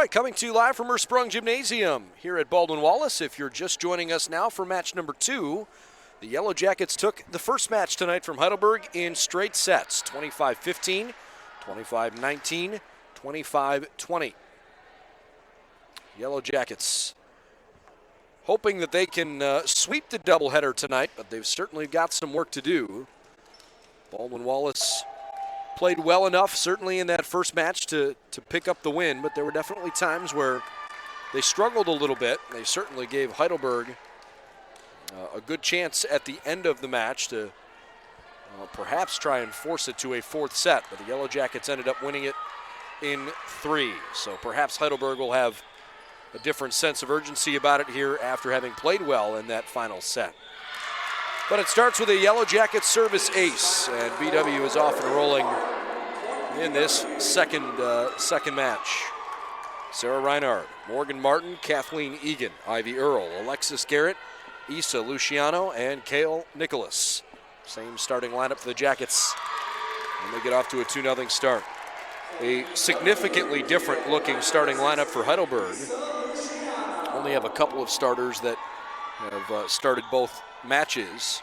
right, coming to you live from Ursprung Gymnasium here at Baldwin Wallace. If you're just joining us now for match number 2, the Yellow Jackets took the first match tonight from Heidelberg in straight sets, 25-15, 25-19, 25-20. Yellow Jackets hoping that they can sweep the doubleheader tonight, but they've certainly got some work to do. Baldwin Wallace played well enough, certainly in that first match, to pick up the win, but there were definitely times where they struggled a little bit. They certainly gave Heidelberg a good chance at the end of the match to perhaps try and force it to a fourth set, but the Yellow Jackets ended up winning it in 3. So perhaps Heidelberg will have a different sense of urgency about it here after having played well in that final set. But it starts with a Yellow Jacket service ace, and BW is off and rolling in this second match. Sarah Reinhardt, Morgan Martin, Kathleen Egan, Ivy Earle, Alexis Garrett, Isa Luciano, and Kale Nicholas. Same starting lineup for the Jackets, and they get off to a 2-0 start. A significantly different looking starting lineup for Heidelberg. Only have a couple of starters that have started both matches.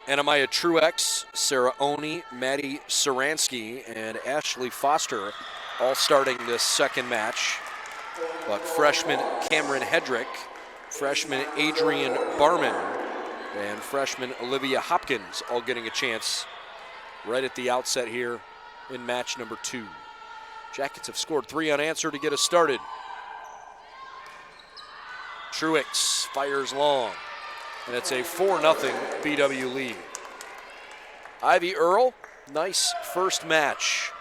Anamaya Truex, Sarah Oni, Maddie Saransky, and Ashley Foster all starting this second match. But freshman Cameron Hedrick, freshman Adrian Barman, and freshman Olivia Hopkins all getting a chance right at the outset here in match number 2. Jackets have scored 3 unanswered to get us started. Truex fires long, and it's a 4-0 BW lead. Ivy Earle, nice first match.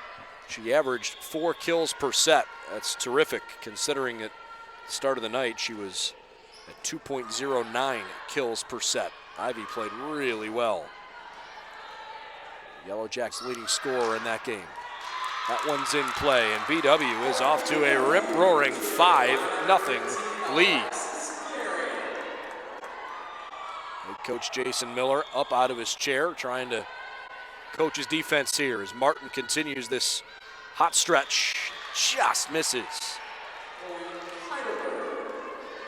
She averaged 4 kills per set. That's terrific, considering at the start of the night she was at 2.09 kills per set. Ivy played really well. Yellow Jackets leading scorer in that game. That one's in play, and BW is off to a rip-roaring 5-0 lead. Head coach Jason Miller up out of his chair, trying to coach his defense here as Martin continues this hot stretch. Just misses.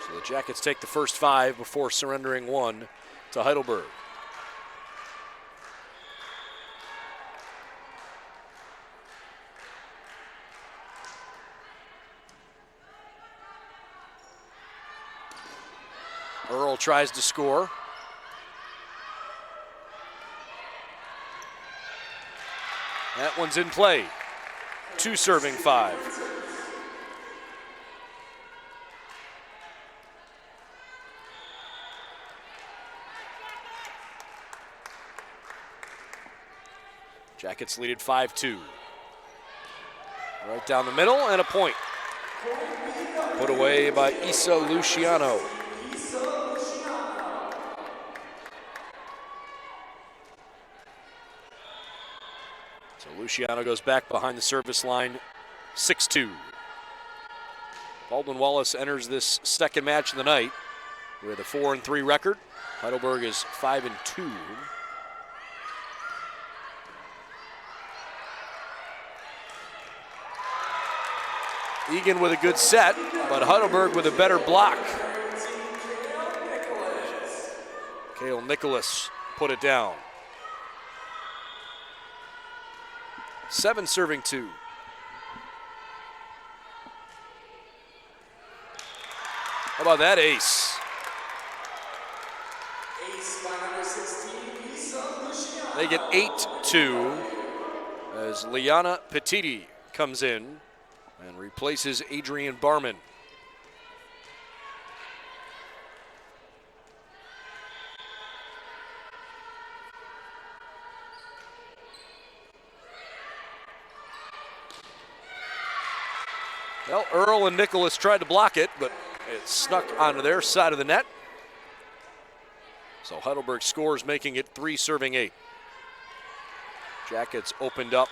So the Jackets take the first 5 before surrendering 1 to Heidelberg. Earle tries to score. That one's in play. 2 serving 5. Jackets lead at 5-2. Right down the middle and a point. Put away by Isa Luciano. So Luciano goes back behind the service line, 6-2. Baldwin Wallace enters this second match of the night with a 4-3 record. Heidelberg is 5-2. Egan with a good set, but Heidelberg with a better block. Kale Nicholas put it down. 7 serving 2. How about that ace? They get 8-2 as Liana Petiti comes in and replaces Adrian Barman. Well, Earle and Nicholas tried to block it, but it snuck onto their side of the net. So Heidelberg scores, making it 3 serving 8. Jackets opened up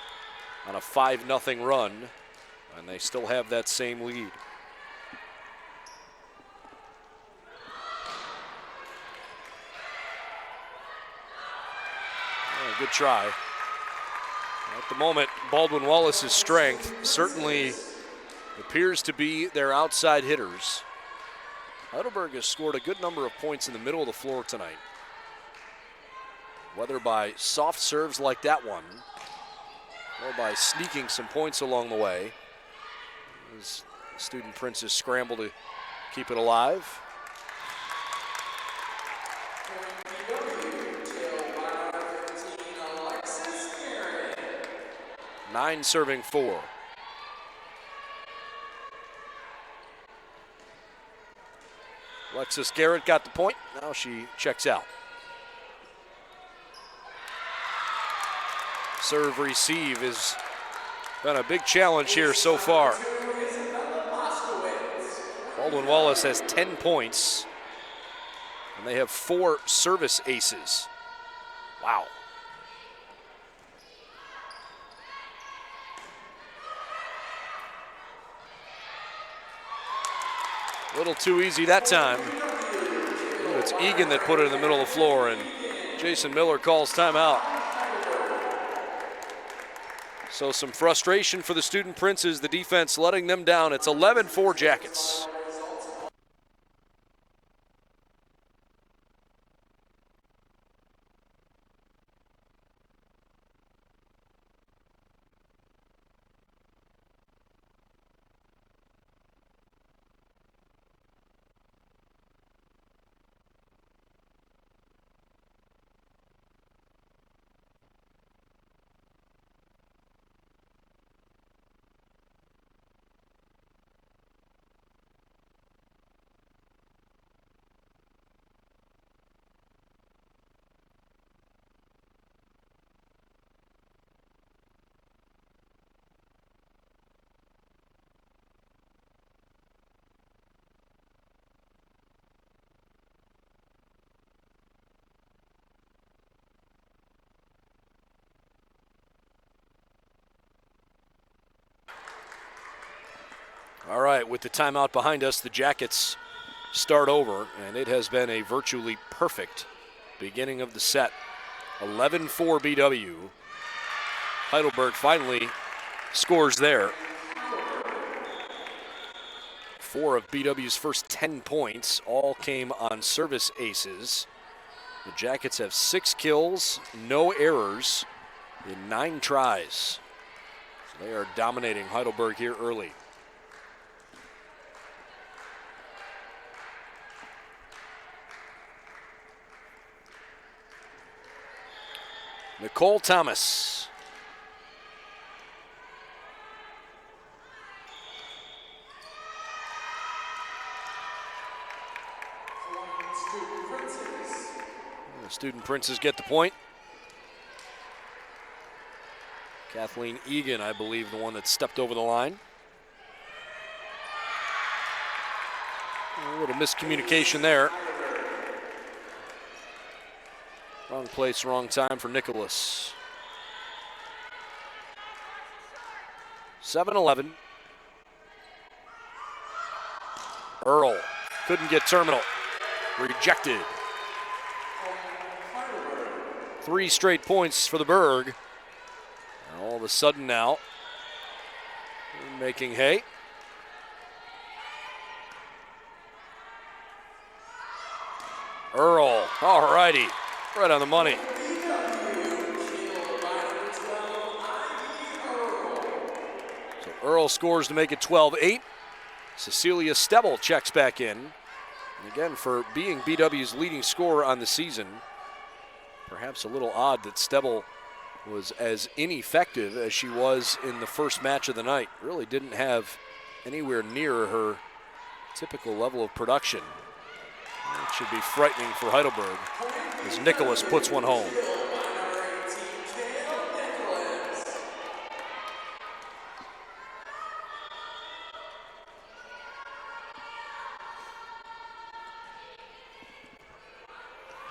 on a 5-0 run, and they still have that same lead. Oh, good try. At the moment, Baldwin Wallace's strength certainly appears to be their outside hitters. Heidelberg has scored a good number of points in the middle of the floor tonight, whether by soft serves like that one or by sneaking some points along the way, as student princes scramble to keep it alive. Nine serving 4. Alexis Garrett got the point. Now she checks out. Serve receive has been a big challenge here so far. Baldwin Wallace has 10 points, and they have 4 service aces. Wow. A little too easy that time. It's Egan that put it in the middle of the floor, and Jason Miller calls timeout. So some frustration for the student princes, the defense letting them down. It's 11-4 Jackets. All right, with the timeout behind us, the Jackets start over, and it has been a virtually perfect beginning of the set. 11-4 BW. Heidelberg finally scores there. 4 of BW's first 10 points all came on service aces. The Jackets have 6 kills, no errors in 9 tries. So they are dominating Heidelberg here early. Nicole Thomas. The student princes get the point. Kathleen Egan, I believe, the one that stepped over the line. A little miscommunication there. Wrong place, wrong time for Nicholas. 7-11. Earl couldn't get terminal. Rejected. 3 straight points for the Berg. And all of a sudden now, they're making hay. Earl, all righty. Right on the money. So Earl scores to make it 12-8. Cecilia Stebble checks back in. And again, for being BW's leading scorer on the season, perhaps a little odd that Stebble was as ineffective as she was in the first match of the night. Really didn't have anywhere near her typical level of production. It should be frightening for Heidelberg as Nicholas puts one home.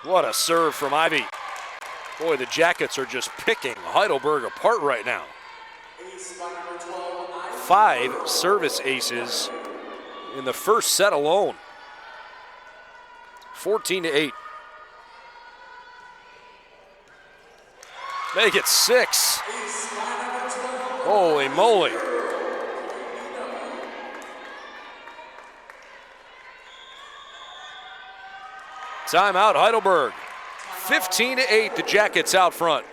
What a serve from Ivy. Boy, the Jackets are just picking Heidelberg apart right now. 5 service aces in the first set alone. 14-8. Make it 6. Holy moly. Timeout, Heidelberg. 15-8, the Jackets out front.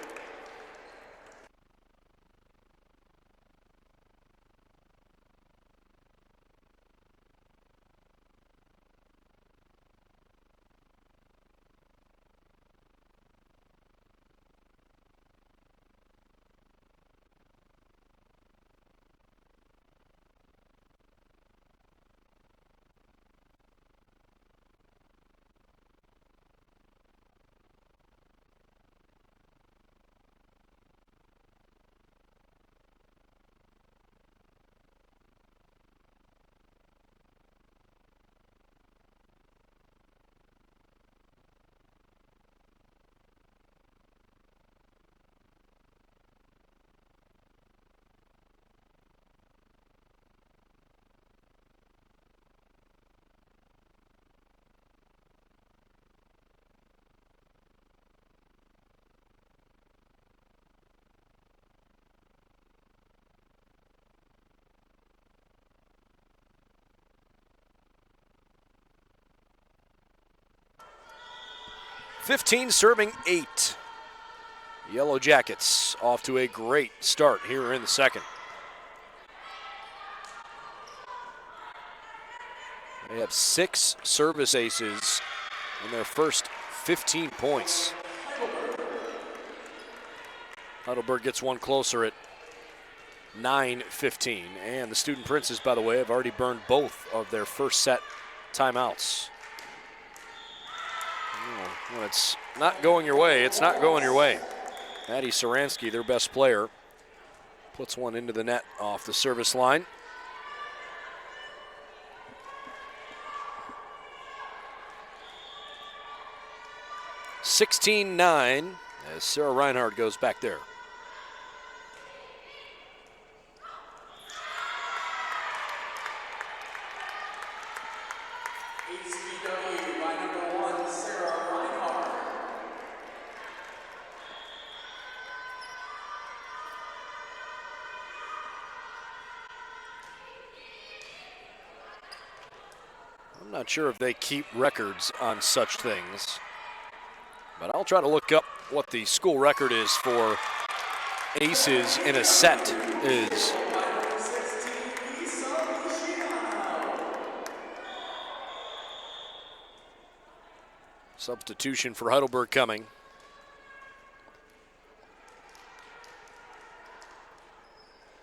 $15 serving 8. Yellow Jackets off to a great start here in the second. They have 6 service aces in their first 15 points. Heidelberg gets one closer at 9:15. And the Student Princes, by the way, have already burned both of their first set timeouts. When it's not going your way, it's not going your way. Maddie Saransky, their best player, puts one into the net off the service line. (16-9) as Sarah Reinhardt goes back there. I'm not sure if they keep records on such things, but I'll try to look up what the school record is for aces in a set is. Substitution for Heidelberg coming.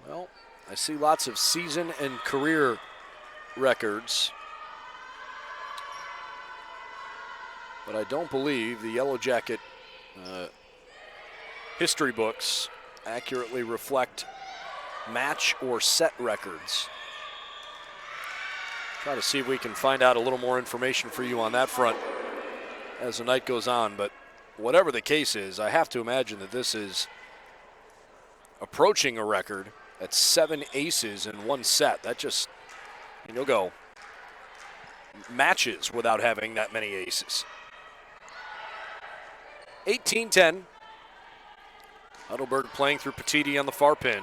Well, I see lots of season and career records, but I don't believe the Yellow Jacket history books accurately reflect match or set records. Try to see if we can find out a little more information for you on that front as the night goes on, but whatever the case is, I have to imagine that this is approaching a record at 7 aces in one set. That just, you'll go matches without having that many aces. 18-10. Heidelberg playing through Petiti on the far pin.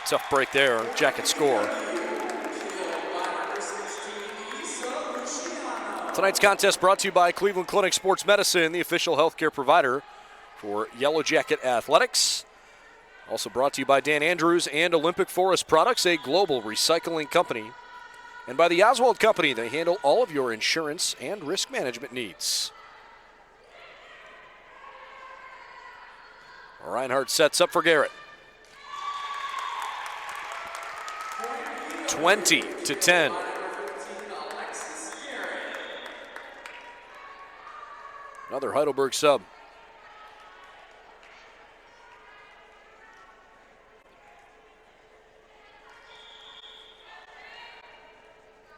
Tough break there. Jacket score. Tonight's contest brought to you by Cleveland Clinic Sports Medicine, the official healthcare provider for Yellow Jacket Athletics. Also brought to you by Dan Andrews and Olympic Forest Products, a global recycling company. And by the Oswald Company, they handle all of your insurance and risk management needs. Reinhardt sets up for Garrett. 20-10. Another Heidelberg sub.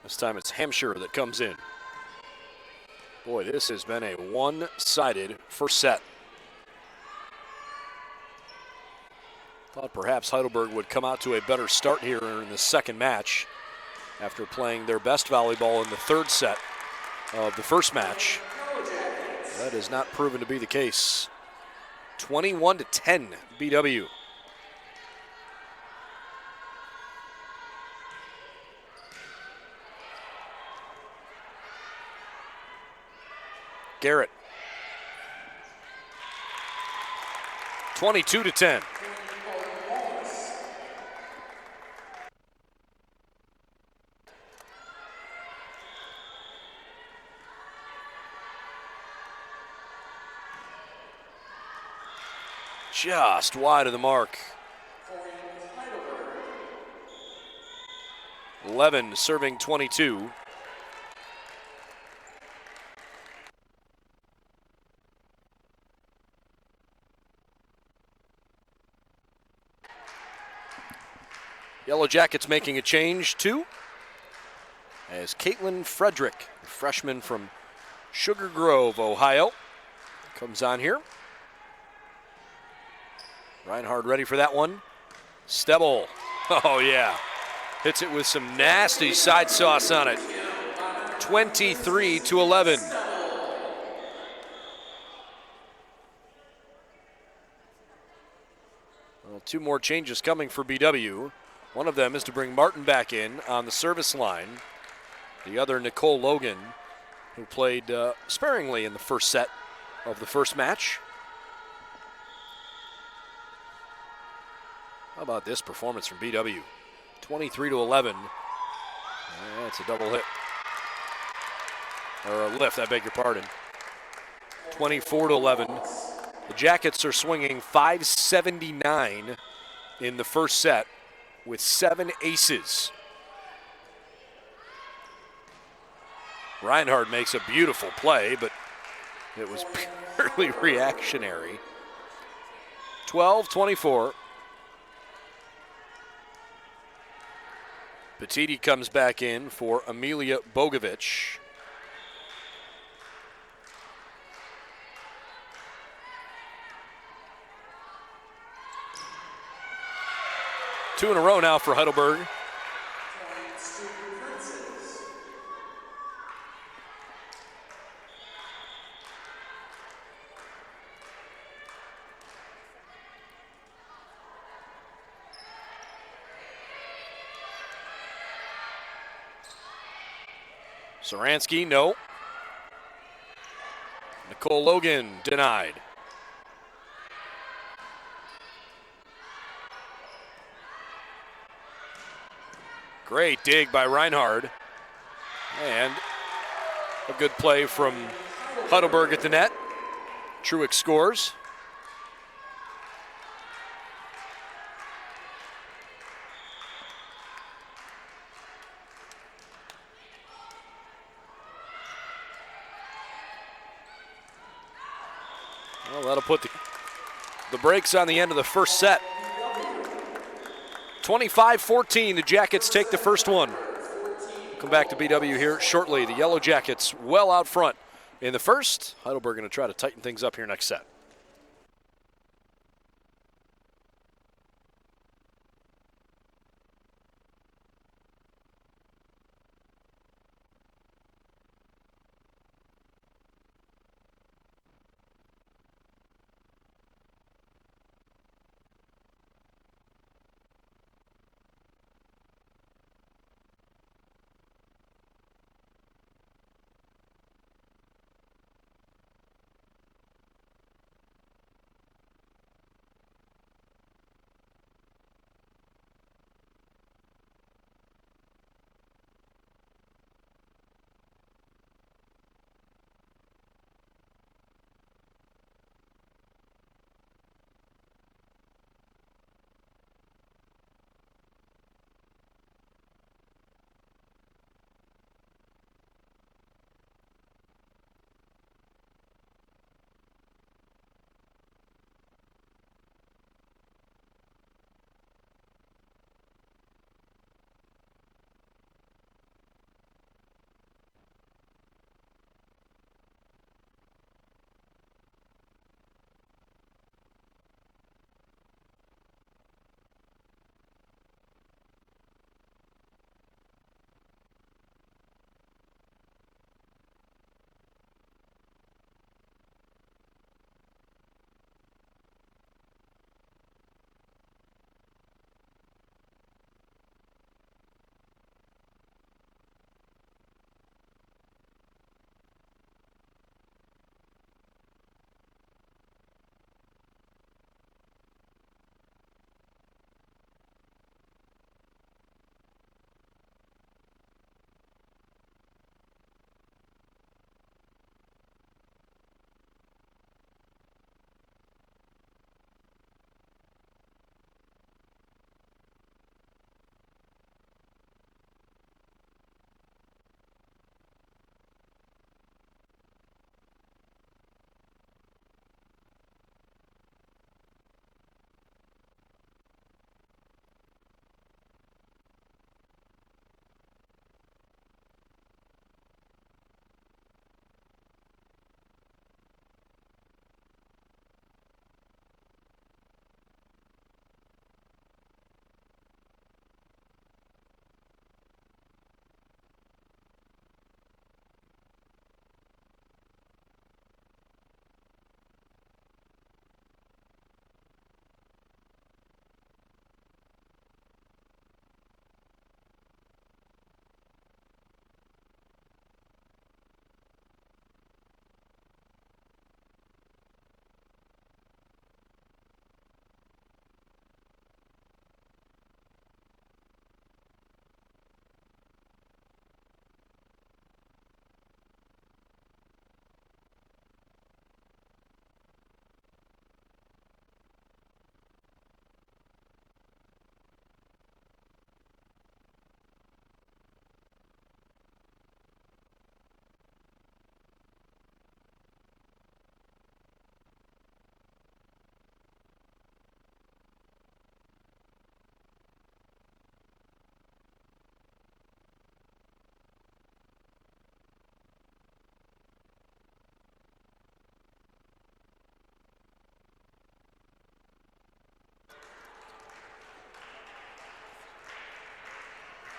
This time it's Hampshire that comes in. Boy, this has been a one-sided first set. Thought perhaps Heidelberg would come out to a better start here in the second match after playing their best volleyball in the third set of the first match. That has not proven to be the case. 21-10 BW. Garrett. 22-10. Just wide of the mark. 11 serving 22. Yellow Jackets making a change too, as Caitlin Frederick, a freshman from Sugar Grove, Ohio, comes on here. Reinhard ready for that one. Stebel, oh yeah, hits it with some nasty side sauce on it. 23-11. Well, two more changes coming for BW. One of them is to bring Martin back in on the service line. The other, Nicole Logan, who played sparingly in the first set of the first match. How about this performance from BW? 23-11. That's a double hit. Or a lift, I beg your pardon. 24-11. The Jackets are swinging 579 in the first set with 7 aces. Reinhard makes a beautiful play, but it was purely reactionary. 12-24. Petiti comes back in for Amelia Bogovic. Two in a row now for Heidelberg. Saransky, no. Nicole Logan, denied. Great dig by Reinhard. And a good play from Heidelberg at the net. Truick scores. Well, that'll put the brakes on the end of the first set. 25-14, the Jackets take the first one. We'll come back to BW here shortly. The Yellow Jackets well out front in the first. Heidelberg going to try to tighten things up here next set.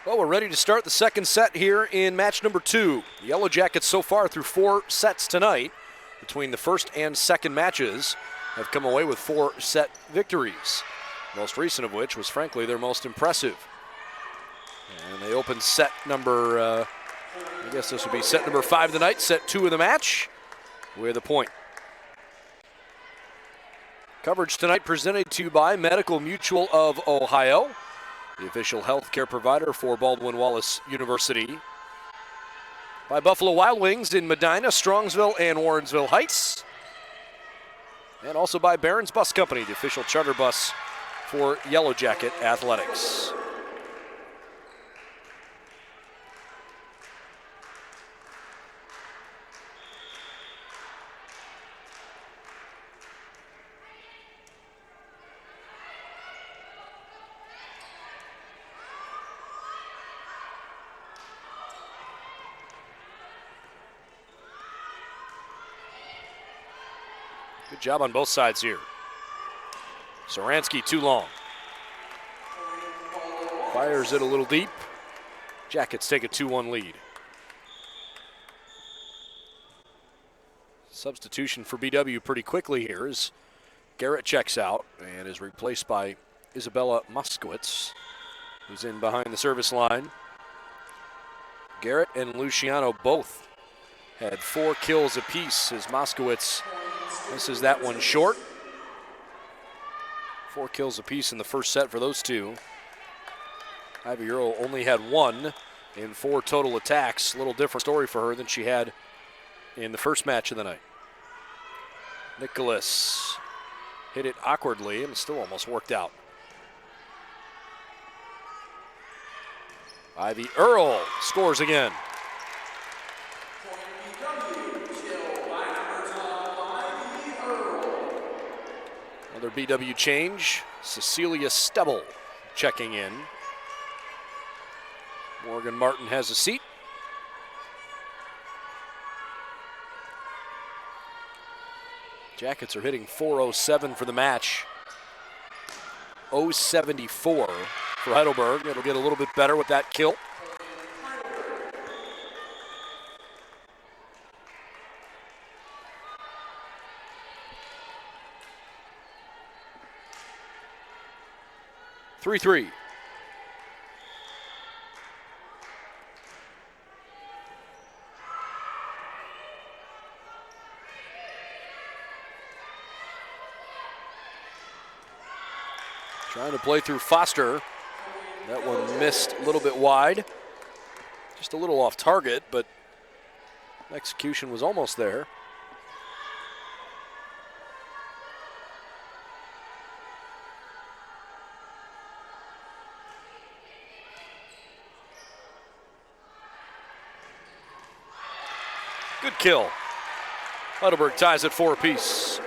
Well, we're ready to start the second set here in match number 2. The Yellow Jackets so far through 4 sets tonight between the first and second matches have come away with 4 set victories, most recent of which was frankly their most impressive. And they opened set number, I guess this would be set number 5 of the night, set 2 of the match with a point. Coverage tonight presented to you by Medical Mutual of Ohio, the official healthcare provider for Baldwin Wallace University. By Buffalo Wild Wings in Medina, Strongsville, and Warrensville Heights. And also by Barron's Bus Company, the official charter bus for Yellow Jacket Athletics. Good job on both sides here. Saransky too long. Fires it a little deep. Jackets take a 2-1 lead. Substitution for BW pretty quickly here as Garrett checks out and is replaced by Isabella Moskowitz, who's in behind the service line. Garrett and Luciano both had 4 kills apiece as Moskowitz misses that one short. 4 kills apiece in the first set for those two. Ivy Earl only had 1 in 4 total attacks. A little different story for her than she had in the first match of the night. Nicholas hit it awkwardly and still almost worked out. Ivy Earl scores again. Another BW change. Cecilia Stebble checking in. Morgan Martin has a seat. Jackets are hitting .407 for the match. .074 for Heidelberg. It'll get a little bit better with that kill. .3-3. Trying to play through Foster. That one missed a little bit wide. Just a little off target, but execution was almost there. Good kill. Heidelberg ties at 4 apiece.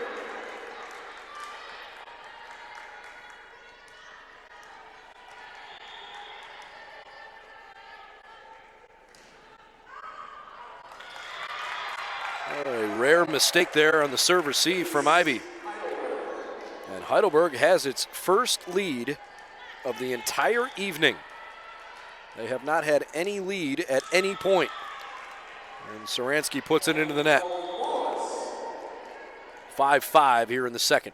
A rare mistake there on the serve receive from Ivy. And Heidelberg has its first lead of the entire evening. They have not had any lead at any point. And Saransky puts it into the net. 5-5 here in the second.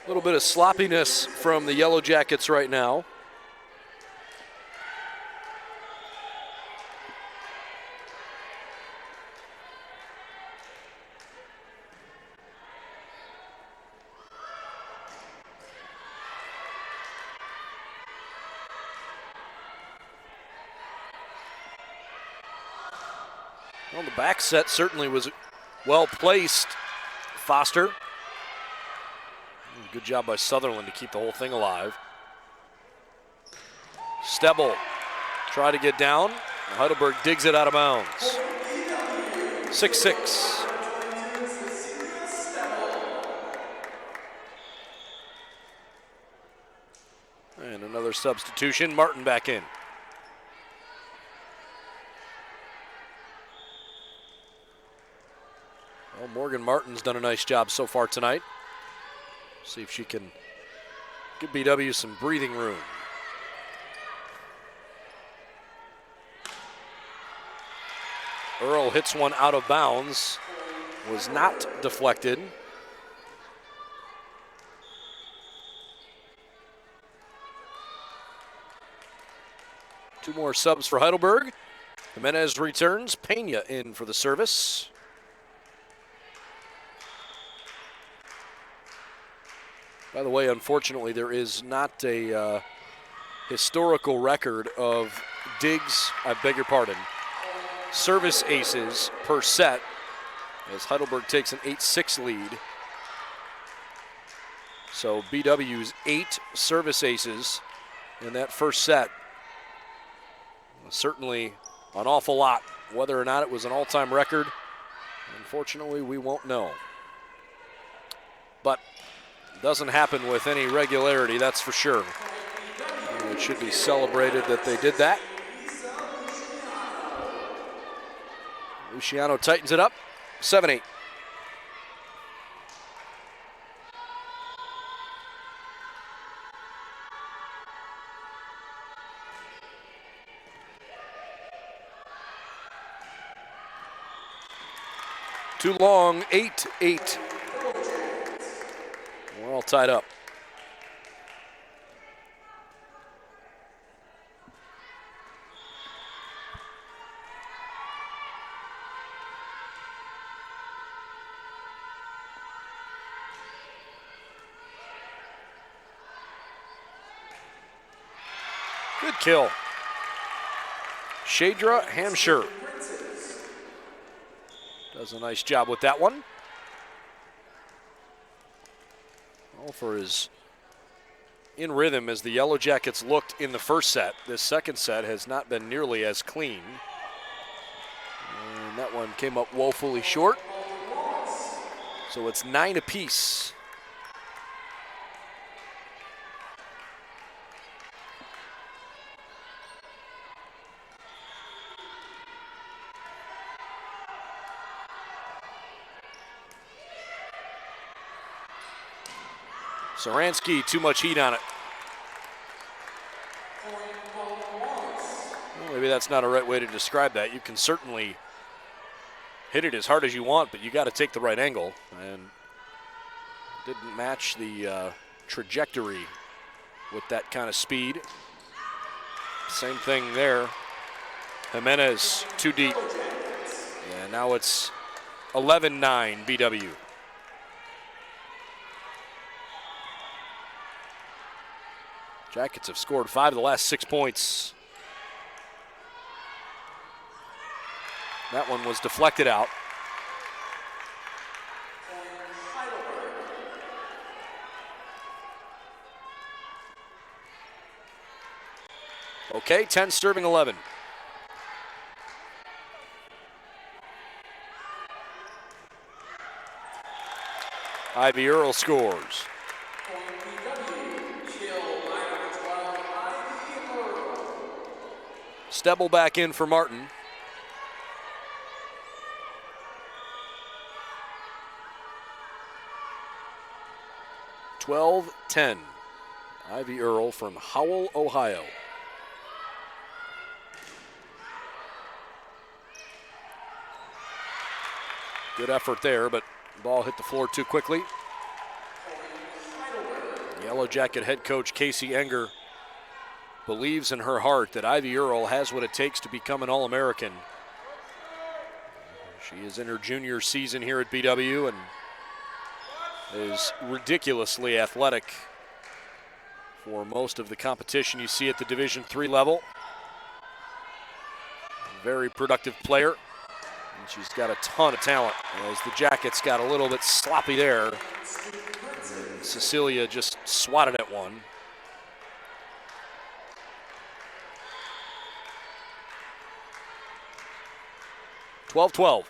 A little bit of sloppiness from the Yellow Jackets right now. Well, the back set certainly was well placed. Foster. Good job by Sutherland to keep the whole thing alive. Stebble try to get down. Heidelberg digs it out of bounds. 6-6. Another substitution. Martin back in. Well, Morgan Martin's done a nice job so far tonight. See if she can give BW some breathing room. Earl hits one out of bounds. Was not deflected. Two more subs for Heidelberg. Jimenez returns. Pena in for the service. By the way, unfortunately, there is not a historical record of service aces per set, as Heidelberg takes an 8-6 lead. So BW's 8 service aces in that first set. Certainly an awful lot. Whether or not it was an all-time record, unfortunately, we won't know. But it doesn't happen with any regularity, that's for sure. And it should be celebrated that they did that. Luciano tightens it up, 7-8. Too long, 8-8. We're all tied up. Good kill. Shadra Hampshire does a nice job with that one. All for his in rhythm as the Yellow Jackets looked in the first set. This second set has not been nearly as clean. And that one came up woefully short. So it's 9 apiece. Saransky, too much heat on it. Well, maybe that's not a right way to describe that. You can certainly hit it as hard as you want, but you got to take the right angle. And didn't match the trajectory with that kind of speed. Same thing there. Jimenez, too deep. And now it's 11-9 BW. Jackets have scored 5 of the last 6 points. That one was deflected out. Okay, 10 serving 11. Ivy Earl scores. Stebble back in for Martin. (12-10). Ivy Earl from Howell, Ohio. Good effort there, but the ball hit the floor too quickly. Yellow Jacket head coach Casey Enger believes in her heart that Ivy Earl has what it takes to become an All-American. She is in her junior season here at BW and is ridiculously athletic for most of the competition you see at the Division III level. Very productive player, and she's got a ton of talent. As the Jackets got a little bit sloppy there, and Cecilia just swatted at one. (12-12).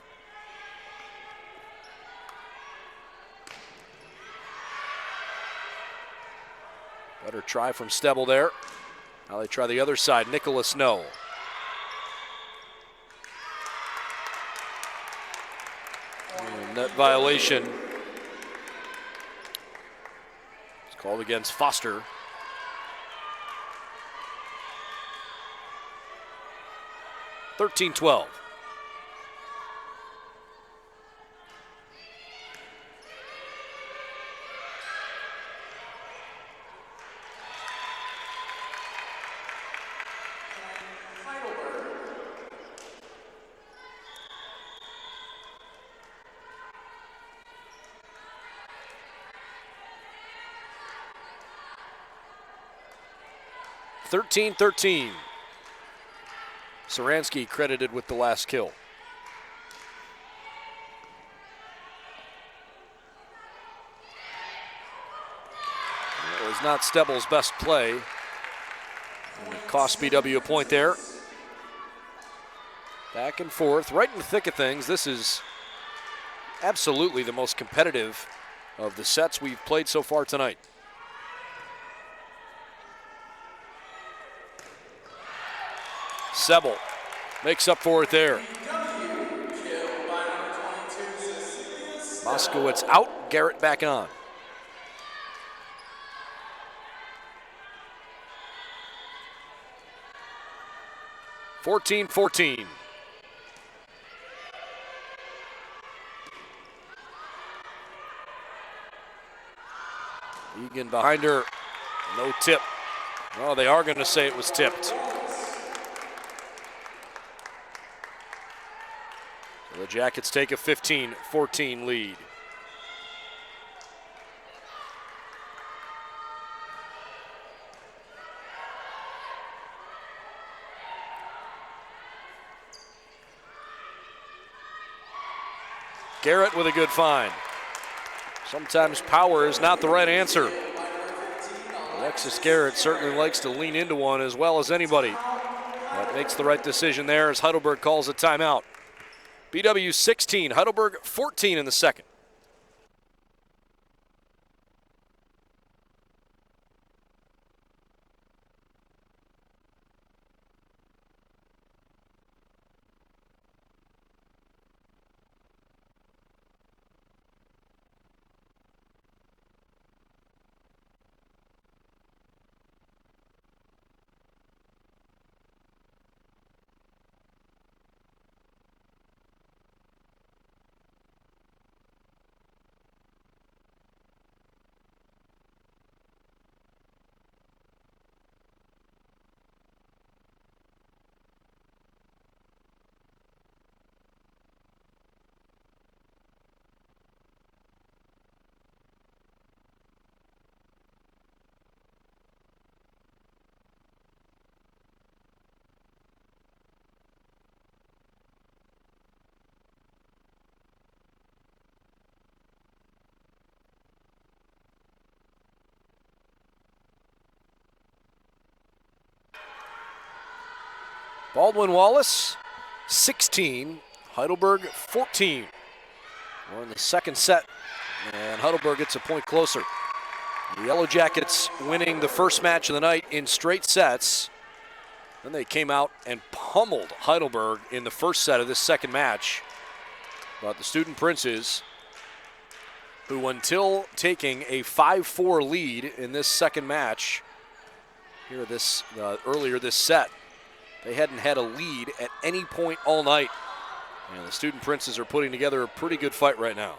Better try from Stebble there. Now they try the other side. Nicholas, no. And net violation. It's called against Foster. (13-12). (13-13). Saransky credited with the last kill. It was not Stebble's best play. And it cost BW a point there. Back and forth, right in the thick of things. This is absolutely the most competitive of the sets we've played so far tonight. Sebel makes up for it there. Moskowitz out, Garrett back on. (14-14). Egan behind her, no tip. Oh, they are going to say it was tipped. So the Jackets take a 15-14 lead. Garrett with a good find. Sometimes power is not the right answer. Alexis Garrett certainly likes to lean into one as well as anybody. That makes the right decision there as Heidelberg calls a timeout. BW 16, Heidelberg 14 in the second. Baldwin Wallace 16, Heidelberg 14. We're in the second set, and Heidelberg gets a point closer. The Yellow Jackets winning the first match of the night in straight sets. Then they came out and pummeled Heidelberg in the first set of this second match. But the Student Princes, who until taking a 5-4 lead in this second match, here earlier this set, they hadn't had a lead at any point all night. And the Student Princes are putting together a pretty good fight right now.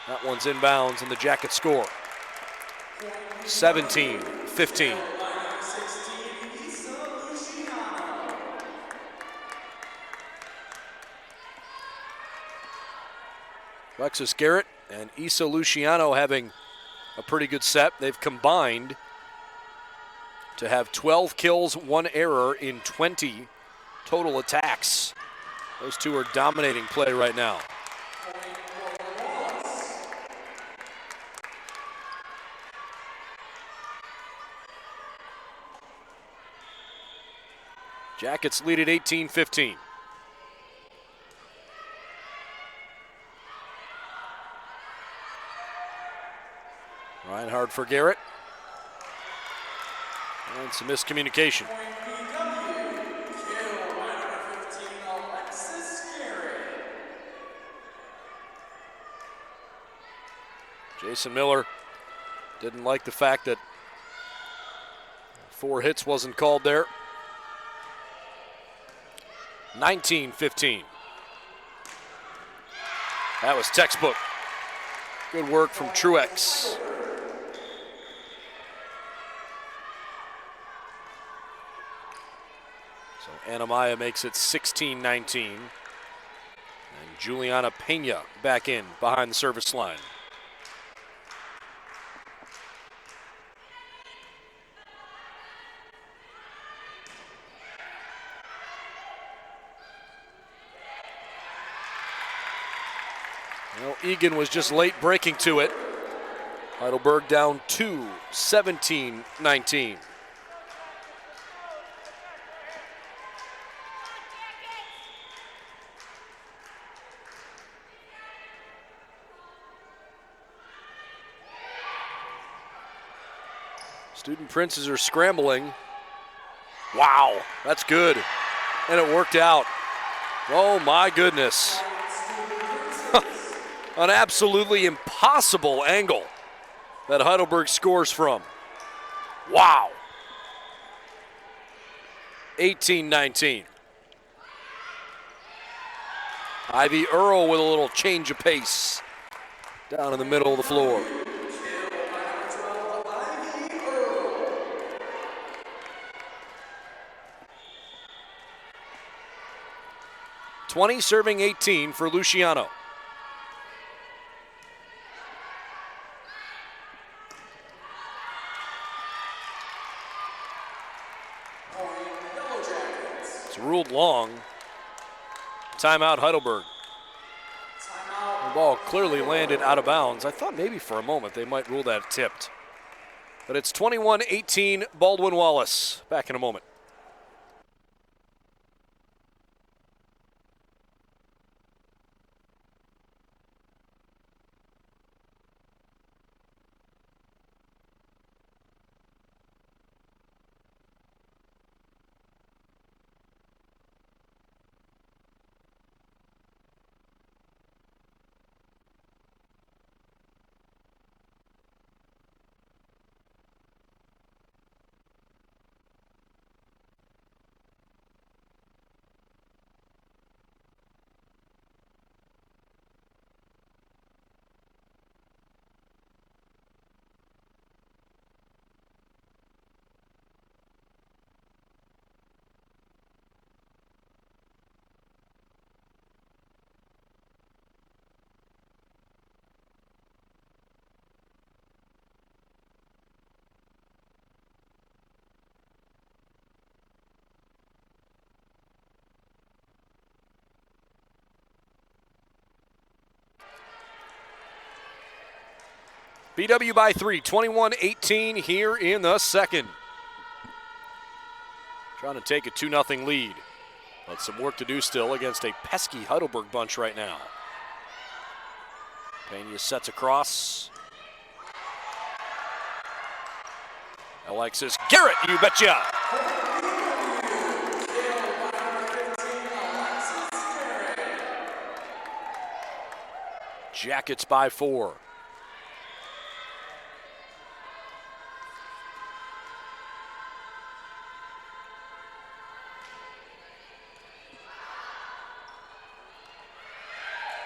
That one's inbounds and the Jackets score. 17-15. Alexis Garrett and Isa Luciano having a pretty good set. They've combined to have 12 kills, 1 error in 20 total attacks. Those two are dominating play right now. Jackets lead at 18-15. Reinhard for Garrett. And some miscommunication. Jason Miller didn't like the fact that 4 hits wasn't called there. 19-15. That was textbook. Good work from Truex. So Anamaya makes it 16-19. And Juliana Pena back in behind the service line. Well, Egan was just late breaking to it. Heidelberg down 2, 17-19. Student Princes are scrambling. Wow, that's good. And it worked out. Oh my goodness. An absolutely impossible angle that Heidelberg scores from. Wow. 18-19. Ivy Earl with a little change of pace down in the middle of the floor. Serving 18 for Luciano. It's ruled long. Timeout Heidelberg. The ball clearly landed out of bounds. I thought maybe for a moment they might rule that tipped. But it's 21-18 Baldwin Wallace. Back in a moment. BW by 3, 21-18 here in the second. Trying to take a 2-0 lead. But some work to do still against a pesky Heidelberg bunch right now. Pena sets across. Alexis Garrett, you betcha! Jackets by 4.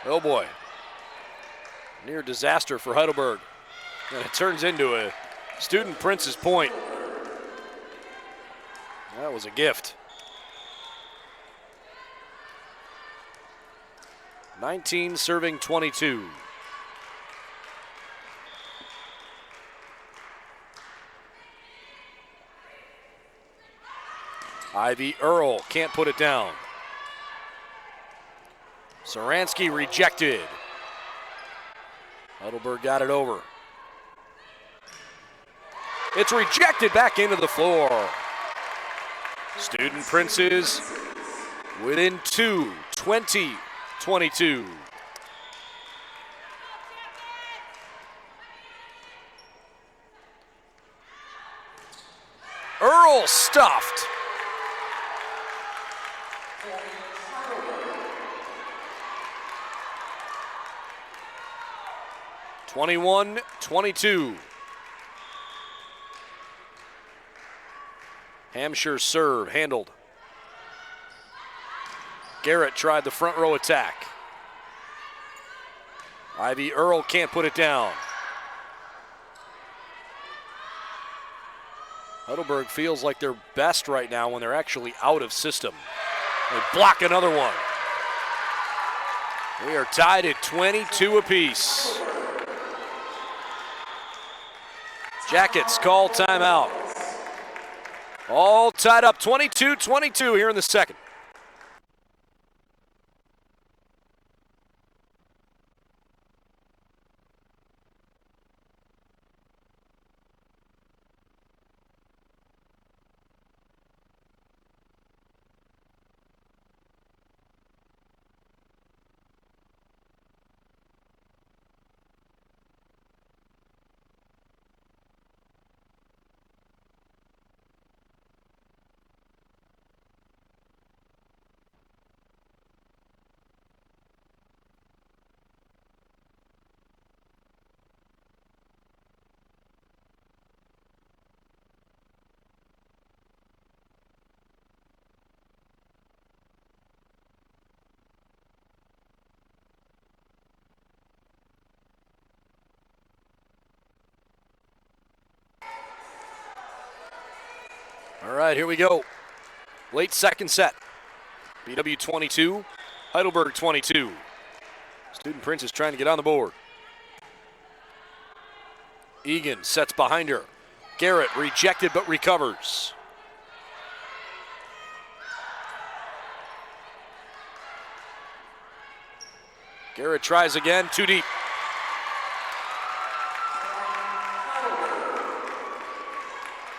Oh boy, near disaster for Heidelberg. And it turns into a Student Prince's point. That was a gift. 19 serving 22. Ivy Earl can't put it down. Saransky rejected. Heidelberg got it over. It's rejected back into the floor. Student Princes within 2, 20-22. Earl Earl stuffed. (21-22). Hampshire serve handled. Garrett tried the front row attack. Ivy Earl can't put it down. Heidelberg feels like they're best right now when they're actually out of system. They block another one. We are tied at 22 apiece. Jackets call timeout. All tied up 22-22 here in the second. All right, here we go. Late second set. BW 22, Heidelberg 22. Student Princess trying to get on the board. Egan sets behind her. Garrett rejected but recovers. Garrett tries again, too deep.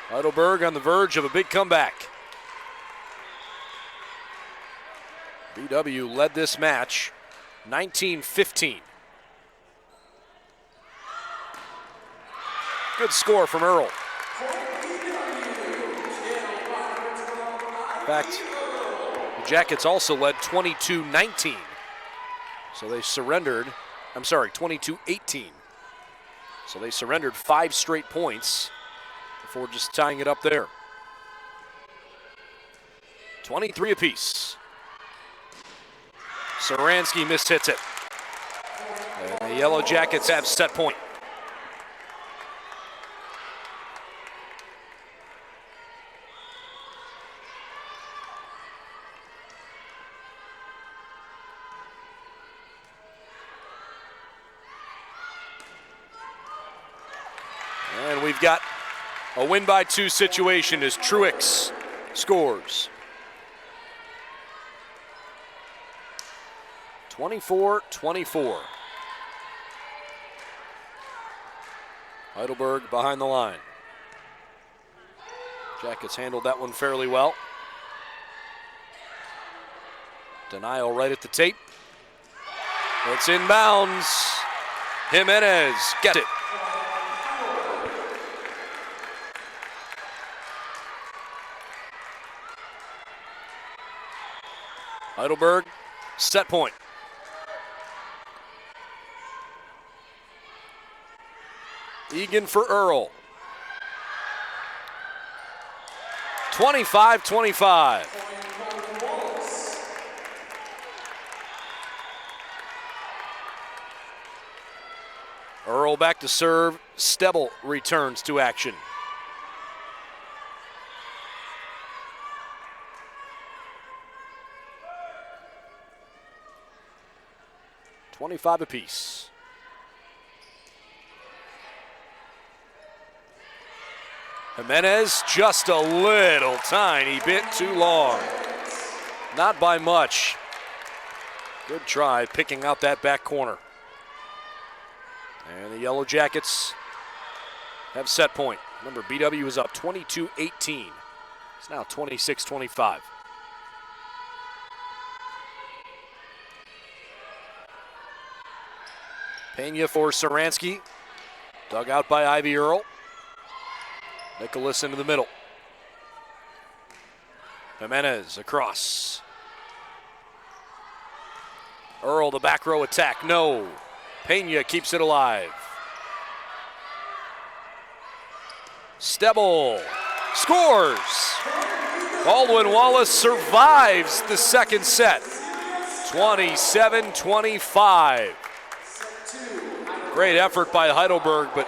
Heidelberg on the verge of a big comeback. BW led this match 19-15. Good score from Earl. In fact, the Jackets also led 22-19. So they surrendered, 22-18. So they surrendered 5 straight points before just tying it up there. 23 apiece. Saransky mishits it. And the Yellow Jackets have set point. And we've got a win by 2 situation as Truex scores. 24-24. Heidelberg behind the line. Jackets handled that one fairly well. Denial right at the tape. It's inbounds. Jimenez gets it. Heidelberg, set point. Egan for Earl. 25-25. Earl back to serve. Stebel returns to action. $25 apiece. Jimenez just a little tiny bit too long. Not by much. Good try picking out that back corner. And the Yellow Jackets have set point. Remember, BW is up 22-18. It's now 26-25. Pena for Saransky. Dug out by Ivy Earl. Nicholas into the middle. Jimenez across. Earl, the back row attack, no. Pena keeps it alive. Stebble scores. Baldwin Wallace survives the second set. 27-25. Great effort by Heidelberg, but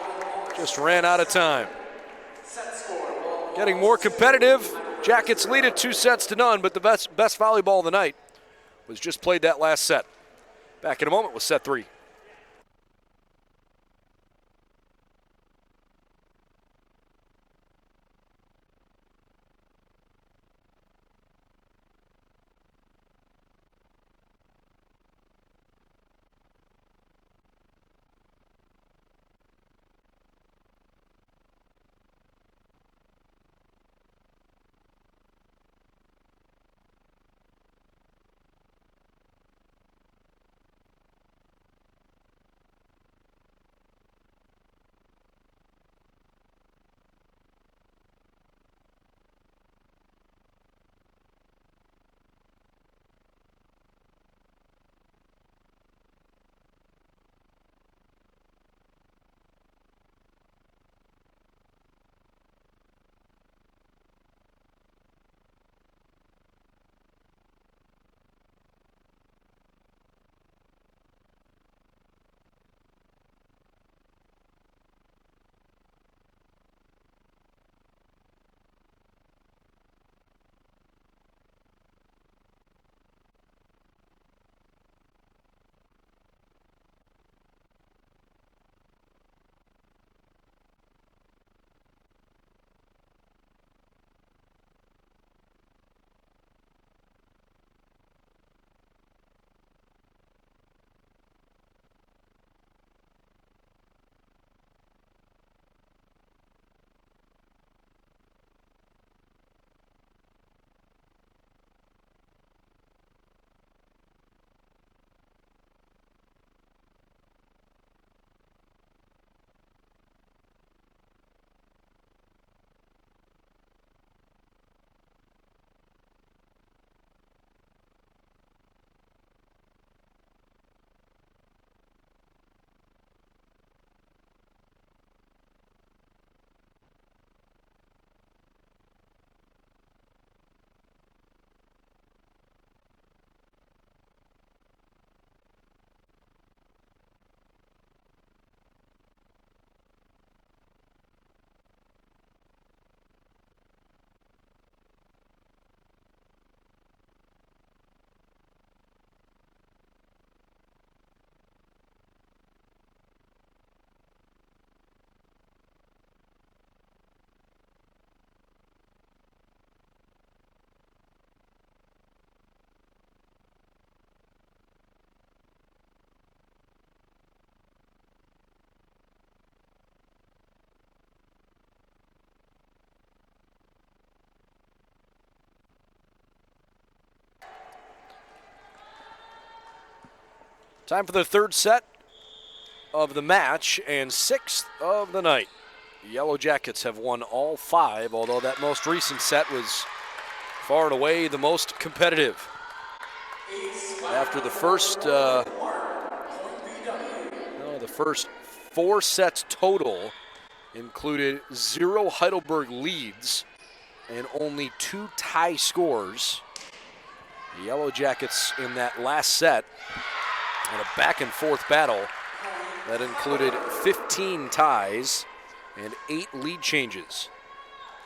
just ran out of time. Getting more competitive. Jackets lead it 2-0, but the best volleyball of the night was just played that last set. Back in a moment with set 3. Time for the third set of the match and 6th of the night. The Yellow Jackets have won all 5, although that most recent set was far and away the most competitive. After the first 4 sets total included 0 Heidelberg leads and only 2 tie scores. The Yellow Jackets in that last set had a back and forth battle that included 15 ties and 8 lead changes.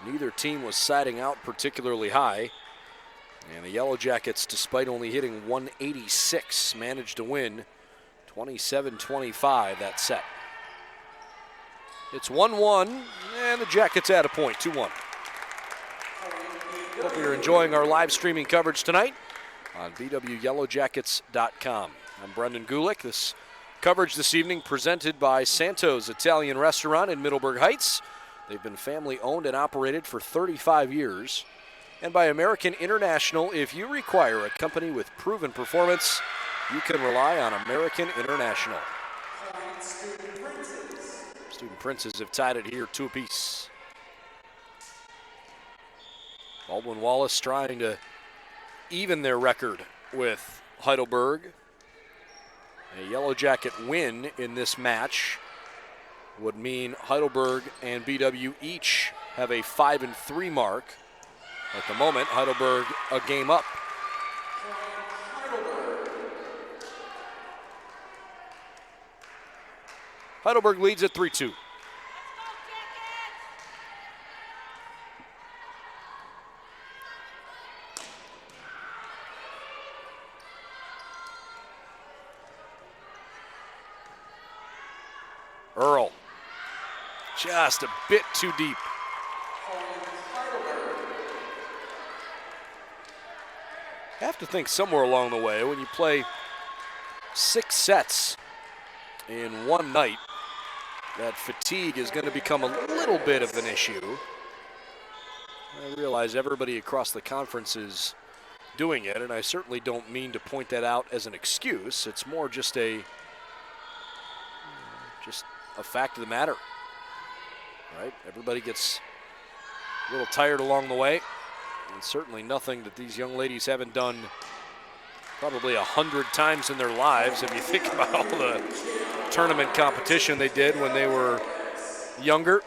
Neither team was siding out particularly high, and the Yellow Jackets, despite only hitting 186, managed to win 27-25 that set. It's 1-1, and the Jackets add a point, 2-1. Hope you're enjoying our live streaming coverage tonight on bwyellowjackets.com. I'm Brendan Gulick. This coverage this evening presented by Santo's Italian Restaurant in Middleburg Heights. They've been family owned and operated for 35 years. And by American International. If you require a company with proven performance, you can rely on American International. Student Princes have tied it here 2 apiece. Baldwin Wallace trying to even their record with Heidelberg. A Yellow Jacket win in this match would mean Heidelberg and BW each have a 5-3 mark. At the moment, Heidelberg a game up. Heidelberg leads at 3-2. Earl, just a bit too deep. Have to think somewhere along the way when you play 6 sets in one night, that fatigue is going to become a little bit of an issue. I realize everybody across the conference is doing it, and I certainly don't mean to point that out as an excuse. It's more just a fact of the matter, right? Everybody gets a little tired along the way, and certainly nothing that these young ladies haven't done probably 100 times in their lives if you think about all the tournament competition they did when they were younger.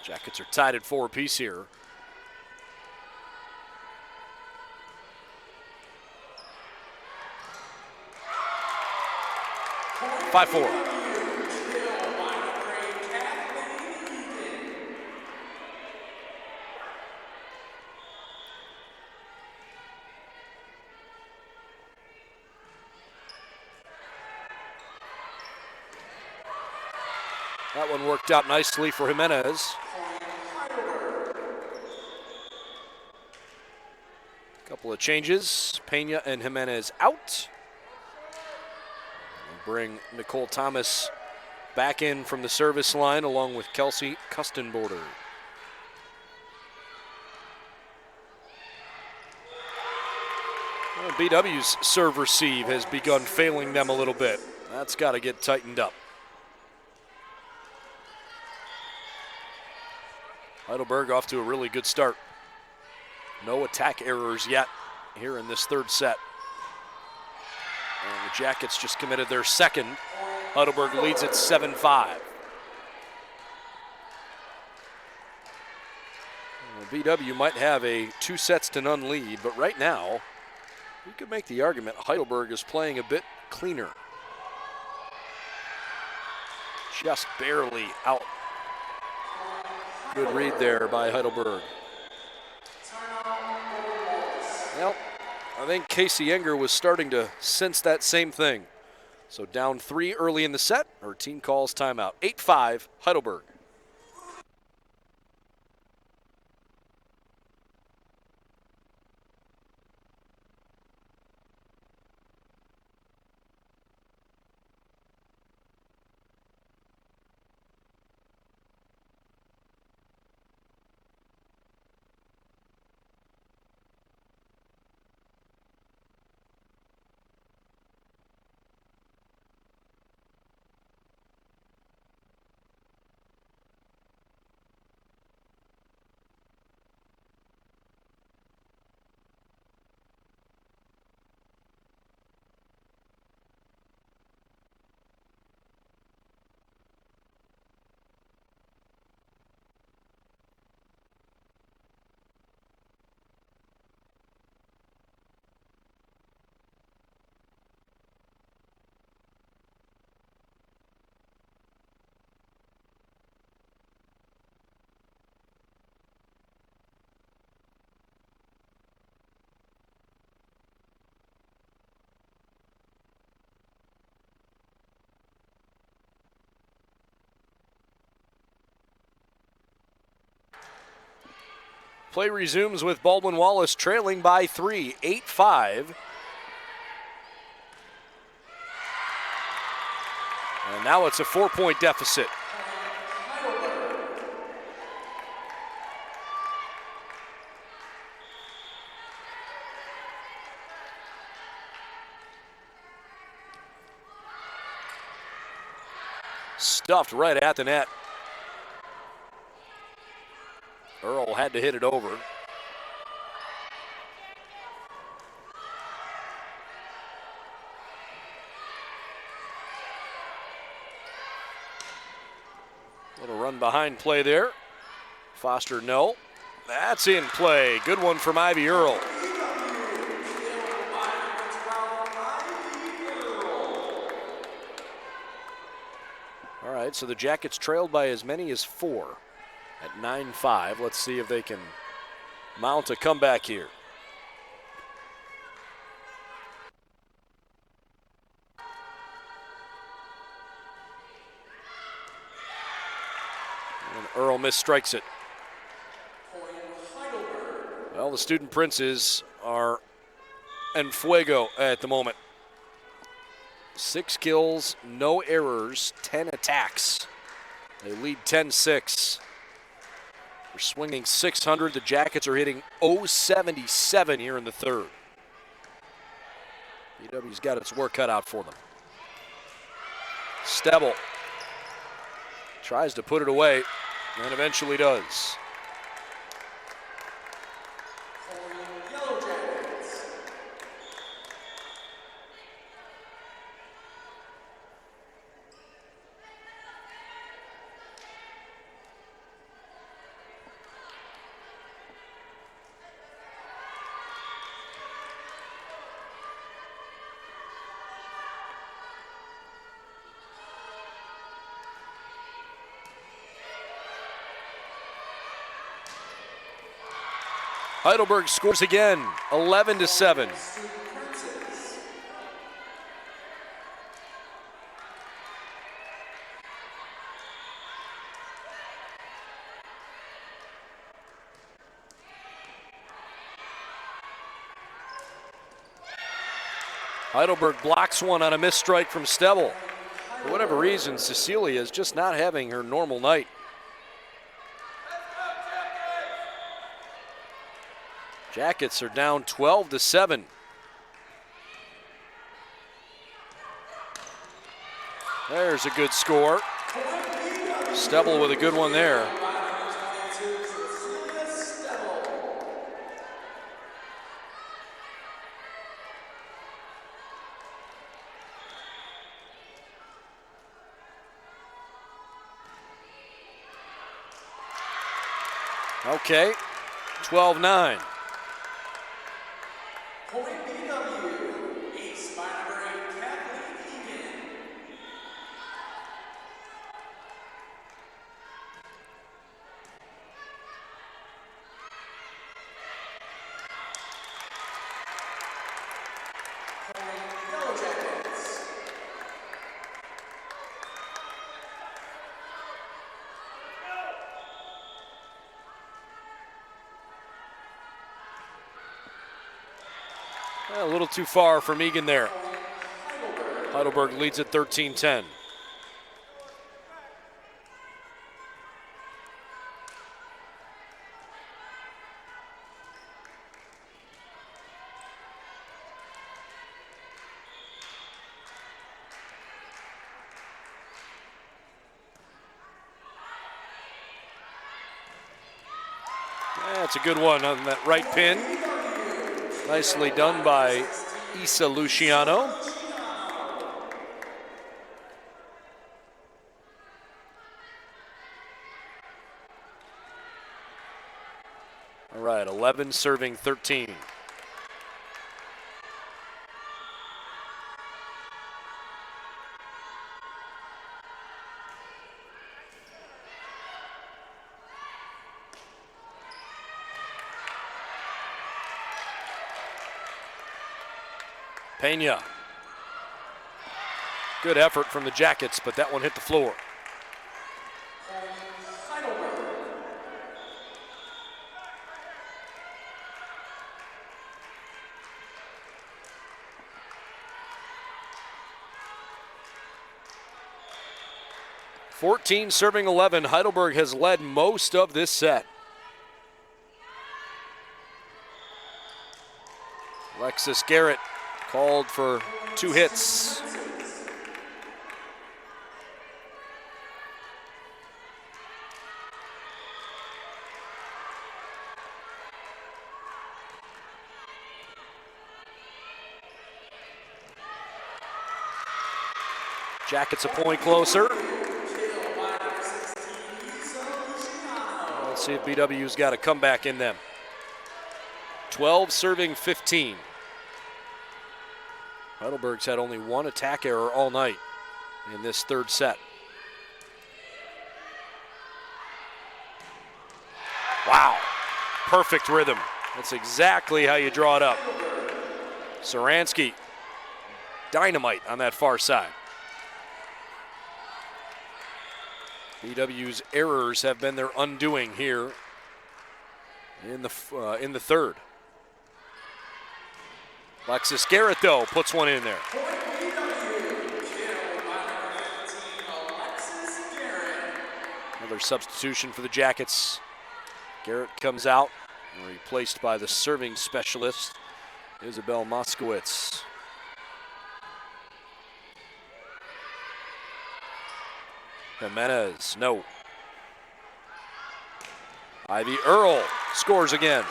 Jackets are tied at 4 apiece here. Five, 4. That one worked out nicely for Jimenez. Couple of changes. Pena and Jimenez out. Bring Nicole Thomas back in from the service line along with Kelsey Kustenborder. Well, BW's serve receive has begun failing them a little bit. That's got to get tightened up. Heidelberg off to a really good start. No attack errors yet here in this third set. And the Jackets just committed their second. Heidelberg leads at 7-5. BW might have a 2-0 lead, but right now, you could make the argument Heidelberg is playing a bit cleaner. Just barely out. Good read there by Heidelberg. Well, I think Casey Enger was starting to sense that same thing. So down 3 early in the set, her team calls timeout. 8-5, Heidelberg. Play resumes with Baldwin Wallace trailing by 3, 8-5. And now it's a 4-point deficit. Stuffed right at the net. Earl had to hit it over. Little run behind play there. Foster, no. That's in play. Good one from Ivy Earl. All right, so the Jackets trailed by as many as 4 at 9-5. Let's see if they can mount a comeback here. And Earl misstrikes it. Well, the Student Princes are en fuego at the moment. 6 kills, no errors, 10 attacks. They lead 10-6. They're swinging 600. The Jackets are hitting .077 here in the third. BW's got its work cut out for them. Stebel tries to put it away and eventually does. Heidelberg scores again, 11-7. Heidelberg blocks one on a missed strike from Stebel. For whatever reason, Cecilia is just not having her normal night. Jackets are down 12-7. There's a good score. Stebel with a good one there. Okay, 12-9. A little too far from Egan there. Heidelberg leads at 13-10. That's a good one on that right pin. Nicely done by Isa Luciano. All right, 11 serving 13. Pena. Good effort from the Jackets, but that one hit the floor. Serving 11. Heidelberg has led most of this set. Alexis Garrett called for 2 hits. Jackets a point closer. Let's see if BW's got a comeback in them. 12 serving 15. Heidelberg's had only one attack error all night in this third set. Wow, perfect rhythm. That's exactly how you draw it up. Saransky, dynamite on that far side. BW's errors have been their undoing here in the third. Alexis Garrett, though, puts one in there. Another substitution for the Jackets. Garrett comes out, replaced by the serving specialist, Isabel Moskowitz. Jimenez, no. Ivy Earl scores again.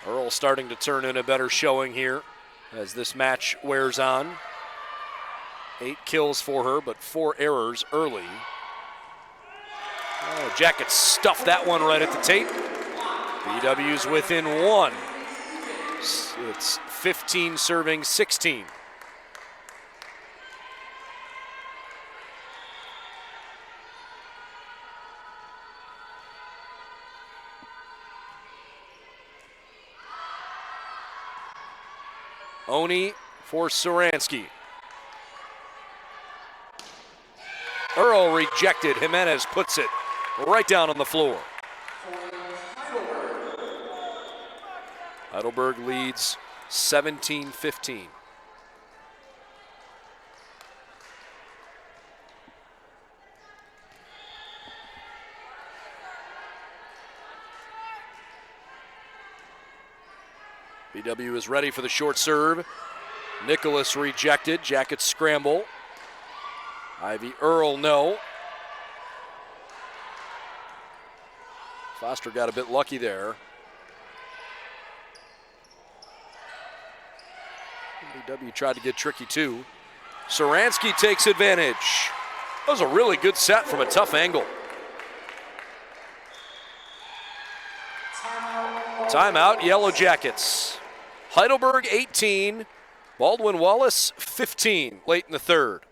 Earl starting to turn in a better showing here as this match wears on. 8 kills for her, but 4 errors early. Oh, Jackets stuffed that one right at the tape. BW's within 1. It's 15 serving 16. Oni for Saransky. Earl rejected. Jimenez puts it right down on the floor. Heidelberg leads 17-15. BW is ready for the short serve. Nicholas rejected. Jackets scramble. Ivy Earl, no. Foster got a bit lucky there. BW tried to get tricky too. Saransky takes advantage. That was a really good set from a tough angle. Timeout, Yellow Jackets. Heidelberg 18, Baldwin Wallace 15 late in the third.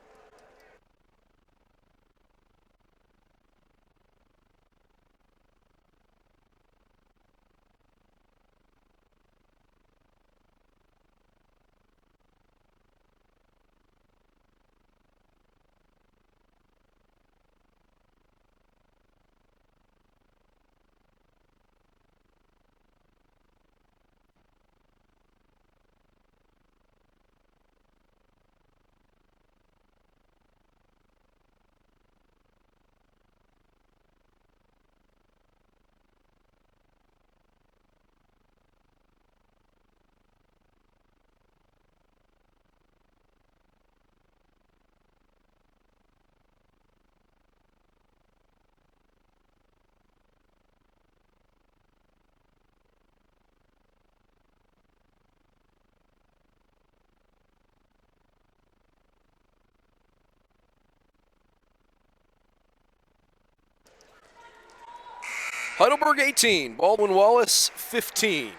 Heidelberg 18, Baldwin Wallace 15.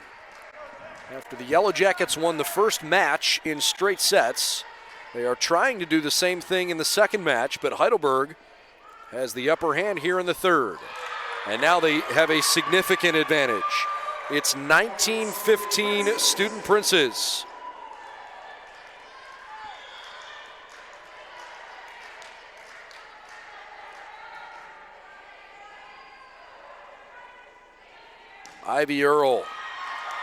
After the Yellow Jackets won the first match in straight sets, they are trying to do the same thing in the second match, but Heidelberg has the upper hand here in the third. And now they have a significant advantage. It's 19-15 Student Princes. Ivy Earl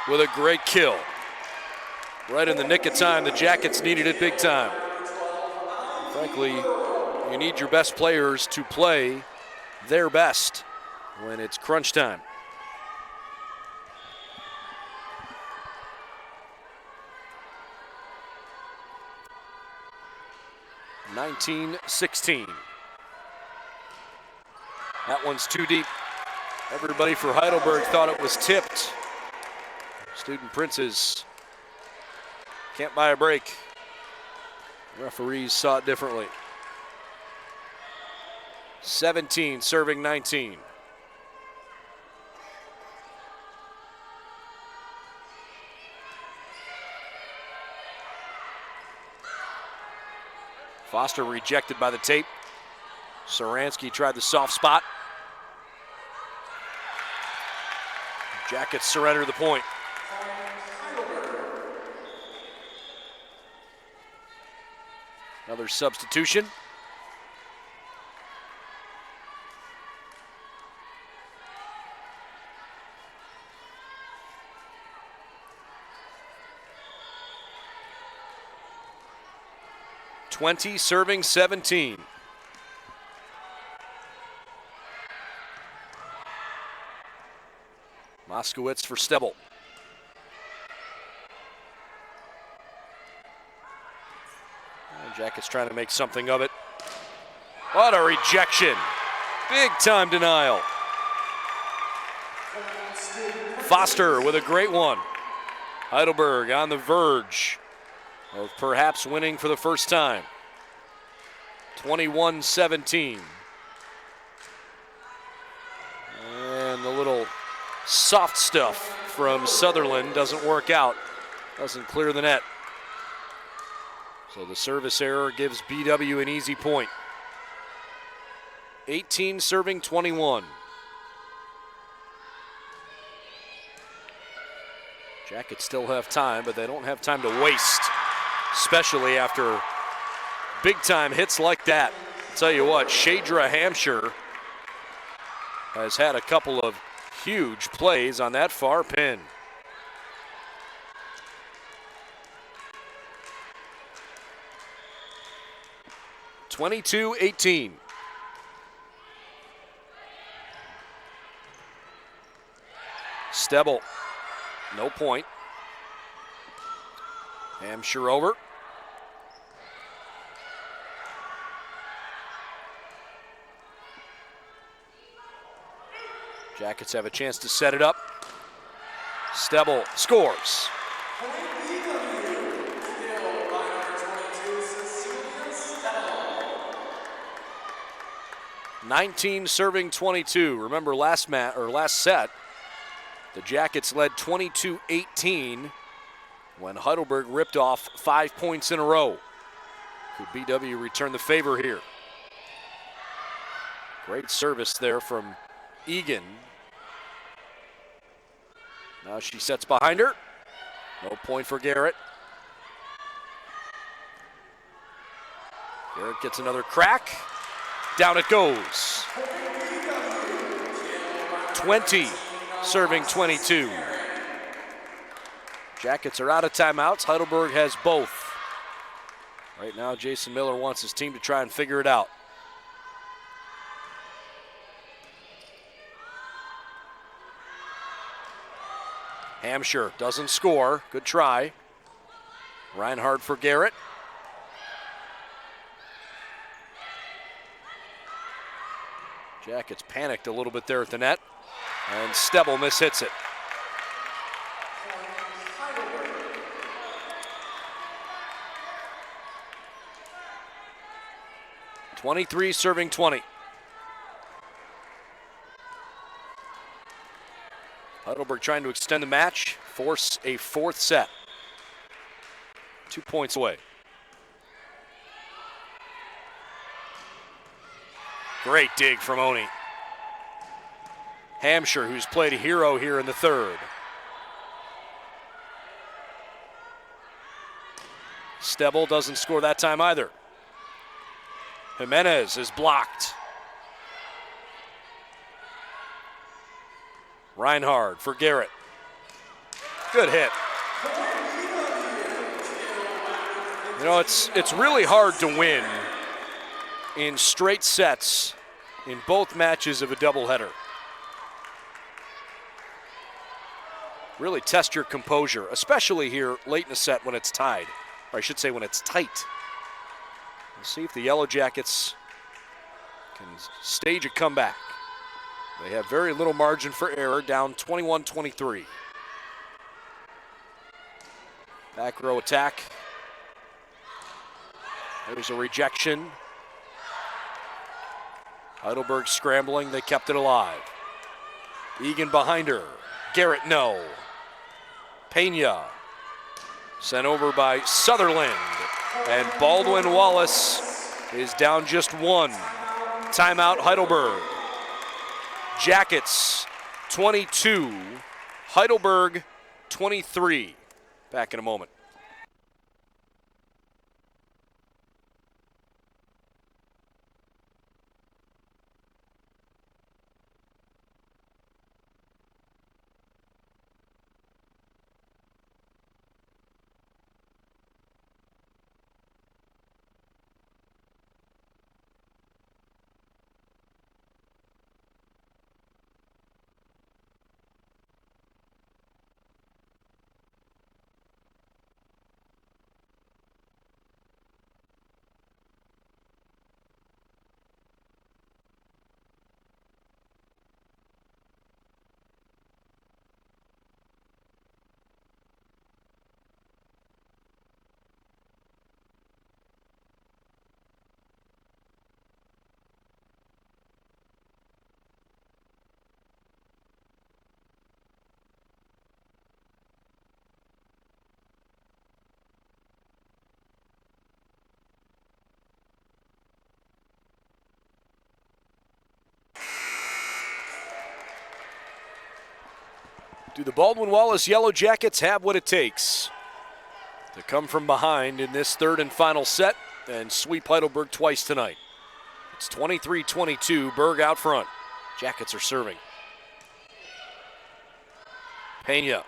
with a great kill. Right in the nick of time. The Jackets needed it big time. Frankly, you need your best players to play their best when it's crunch time. That one's too deep. Everybody for Heidelberg thought it was tipped. Student Princes can't buy a break. Referees saw it differently. 17 serving 19. Foster rejected by the tape. Saransky tried the soft spot. Jackets surrender the point. Another substitution. (20 serving 17). Moskowitz for Stebel. Jackets trying to make something of it. What a rejection. Big time denial. Foster with a great one. Heidelberg on the verge of perhaps winning for the first time. 21-17. And the little soft stuff from Sutherland doesn't work out. Doesn't clear the net. So the service error gives BW an easy point. 18 serving 21. Jackets still have time, but they don't have time to waste, especially after big time hits like that. I'll tell you what, Shadra Hampshire has had a couple of huge plays on that far pin. (22-18). Stebel, no point. Hampshire over. Jackets have a chance to set it up. Stebel scores. 19 serving 22. Remember last set, the Jackets led 22-18 when Heidelberg ripped off 5 points in a row. Could BW return the favor here? Great service there from Egan. Now she sets behind her. No point for Garrett. Garrett gets another crack. Down it goes. 20 serving 22. Jackets are out of timeouts. Heidelberg has both. Right now, Jason Miller wants his team to try and figure it out. Hampshire doesn't score. Good try. Reinhardt for Garrett. Jackets panicked a little bit there at the net, and Stebel mishits it. (23 serving 20). Heidelberg trying to extend the match, force a fourth set. 2 points away. Great dig from Oni. Hampshire, who's played a hero here in the third. Stebel doesn't score that time either. Jimenez is blocked. Reinhardt for Garrett. Good hit. You know, it's really hard to win in straight sets in both matches of a doubleheader. Really test your composure, especially here late in the set when it's tied, or I should say when it's tight. We'll see if the Yellow Jackets can stage a comeback. They have very little margin for error, down 21-23. Back row attack. There's a rejection. Heidelberg scrambling, they kept it alive. Egan behind her. Garrett, no. Pena sent over by Sutherland. And Baldwin Wallace is down just one. Timeout, Heidelberg. Jackets 22, Heidelberg 23. Back in a moment. Do the Baldwin Wallace Yellow Jackets have what it takes to come from behind in this third and final set and sweep Heidelberg twice tonight? It's 23-22, Berg out front. Jackets are serving. Pena.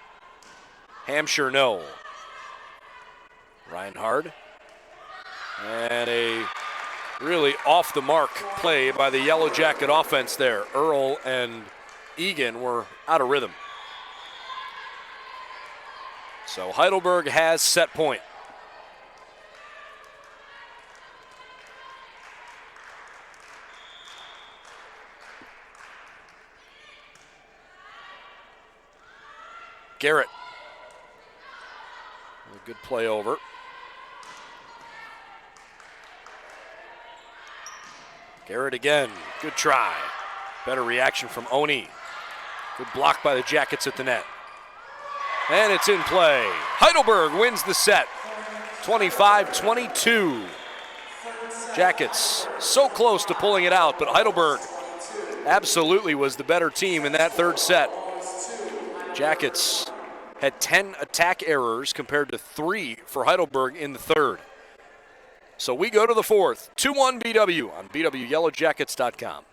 Hampshire, no. Reinhard. And a really off-the-mark play by the Yellow Jacket offense there. Earl and Egan were out of rhythm. So Heidelberg has set point. Garrett. A good play over. Garrett again. Good try. Better reaction from Oni. Good block by the Jackets at the net. And it's in play. Heidelberg wins the set. 25-22. Jackets so close to pulling it out, but Heidelberg absolutely was the better team in that third set. Jackets had 10 attack errors compared to 3 for Heidelberg in the third. So we go to the fourth. 2-1 BW on BWYellowJackets.com.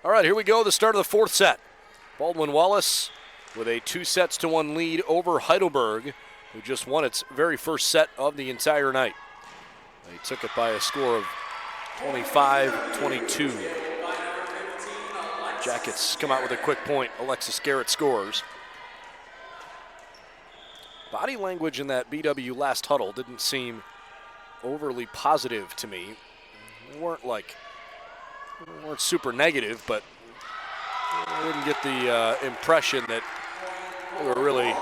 All right, here we go, the start of the fourth set. Baldwin Wallace with a 2-1 lead over Heidelberg, who just won its very first set of the entire night. They took it by a score of 25-22. Jackets come out with a quick point. Alexis Garrett scores. Body language in that BW last huddle didn't seem overly positive to me. They weren't super negative, but I didn't get the impression that they were really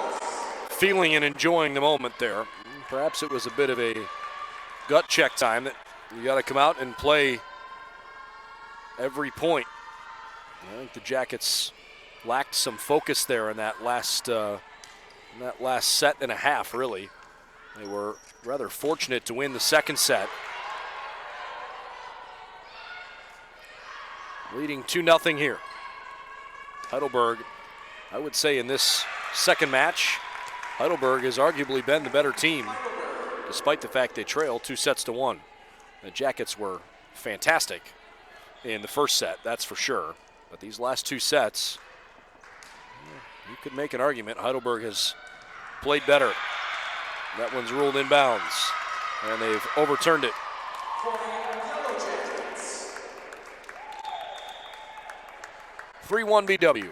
feeling and enjoying the moment there. Perhaps it was a bit of a gut check time that you got to come out and play every point. I think the Jackets lacked some focus there in that last set and a half, really. They were rather fortunate to win the second set. Leading 2-0 here. Heidelberg, I would say in this second match, Heidelberg has arguably been the better team, despite the fact they trail 2-1. The Jackets were fantastic in the first set, that's for sure. But these last two sets, you could make an argument Heidelberg has played better. That one's ruled inbounds, and they've overturned it. 3-1 BW.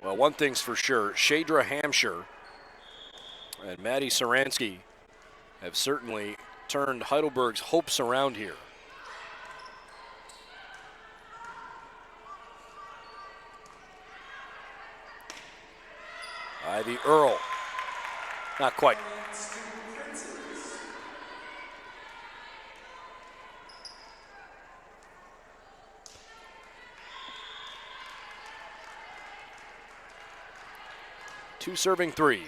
Well, one thing's for sure, Shadra Hampshire and Maddie Saransky have certainly turned Heidelberg's hopes around here. Ivy Earl, not quite. Two serving three.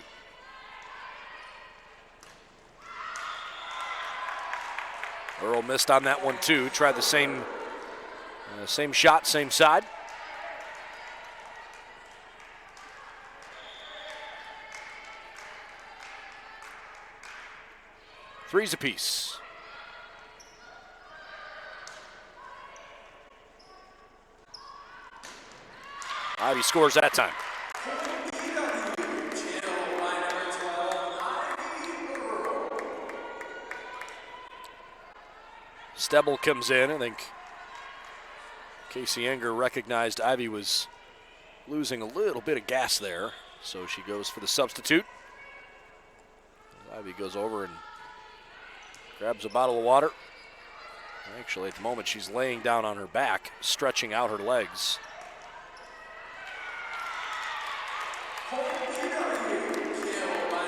Earl missed on that one too. Tried the same shot, same side. Threes apiece. Ivy scores that time. Stebel comes in. I think Casey Enger recognized Ivy was losing a little bit of gas there, so she goes for the substitute. Ivy goes over and grabs a bottle of water. Actually, at the moment, she's laying down on her back, stretching out her legs.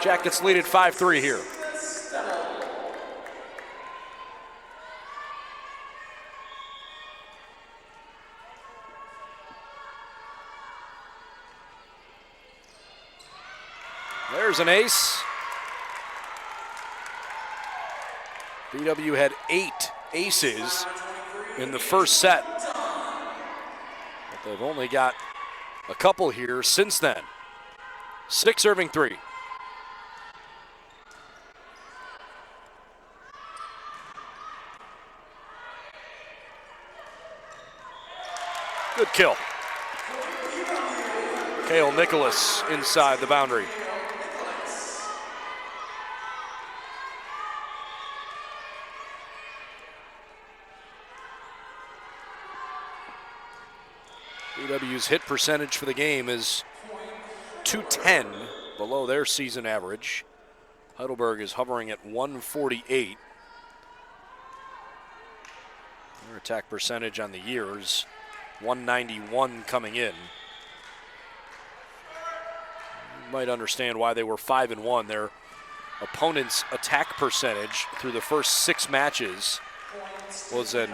Jackets lead at 5-3 here. There's an ace. BW had 8 aces in the first set, but they've only got a couple here since then. 6 serving 3. Good kill. Kale Nicholas inside the boundary. BW's hit percentage for the game is .210, below their season average. Heidelberg is hovering at 148. Their attack percentage on the year is 191 coming in. You might understand why they were 5-1. Their opponent's attack percentage through the first 6 matches was a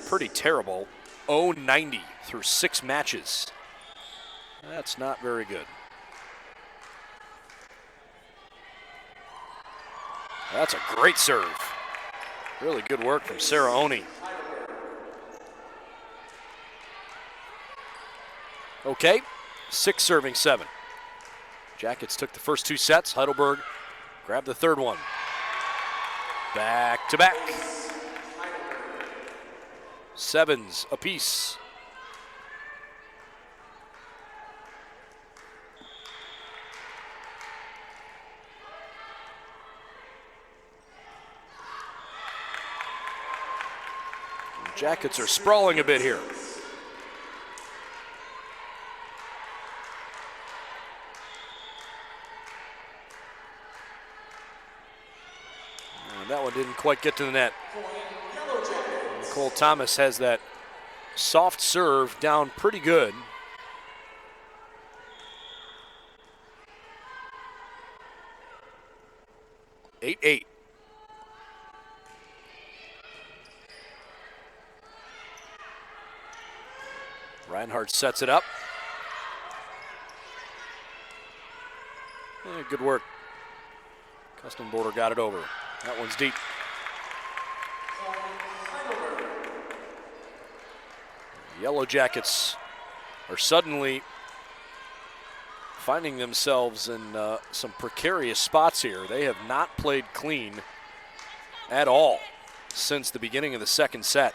pretty terrible 0-90 through 6 matches. That's not very good. That's a great serve. Really good work from Sarah Oni. Okay, 6 serving 7. Jackets took the first 2 sets. Heidelberg grabbed the third one. Back to back. 7s apiece. Jackets are sprawling a bit here. And that one didn't quite get to the net. Nicole Thomas has that soft serve down pretty good. Eight. Reinhardt sets it up. Good work. Custom Border got it over. That one's deep. Yellow Jackets are suddenly finding themselves in some precarious spots here. They have not played clean at all since the beginning of the second set.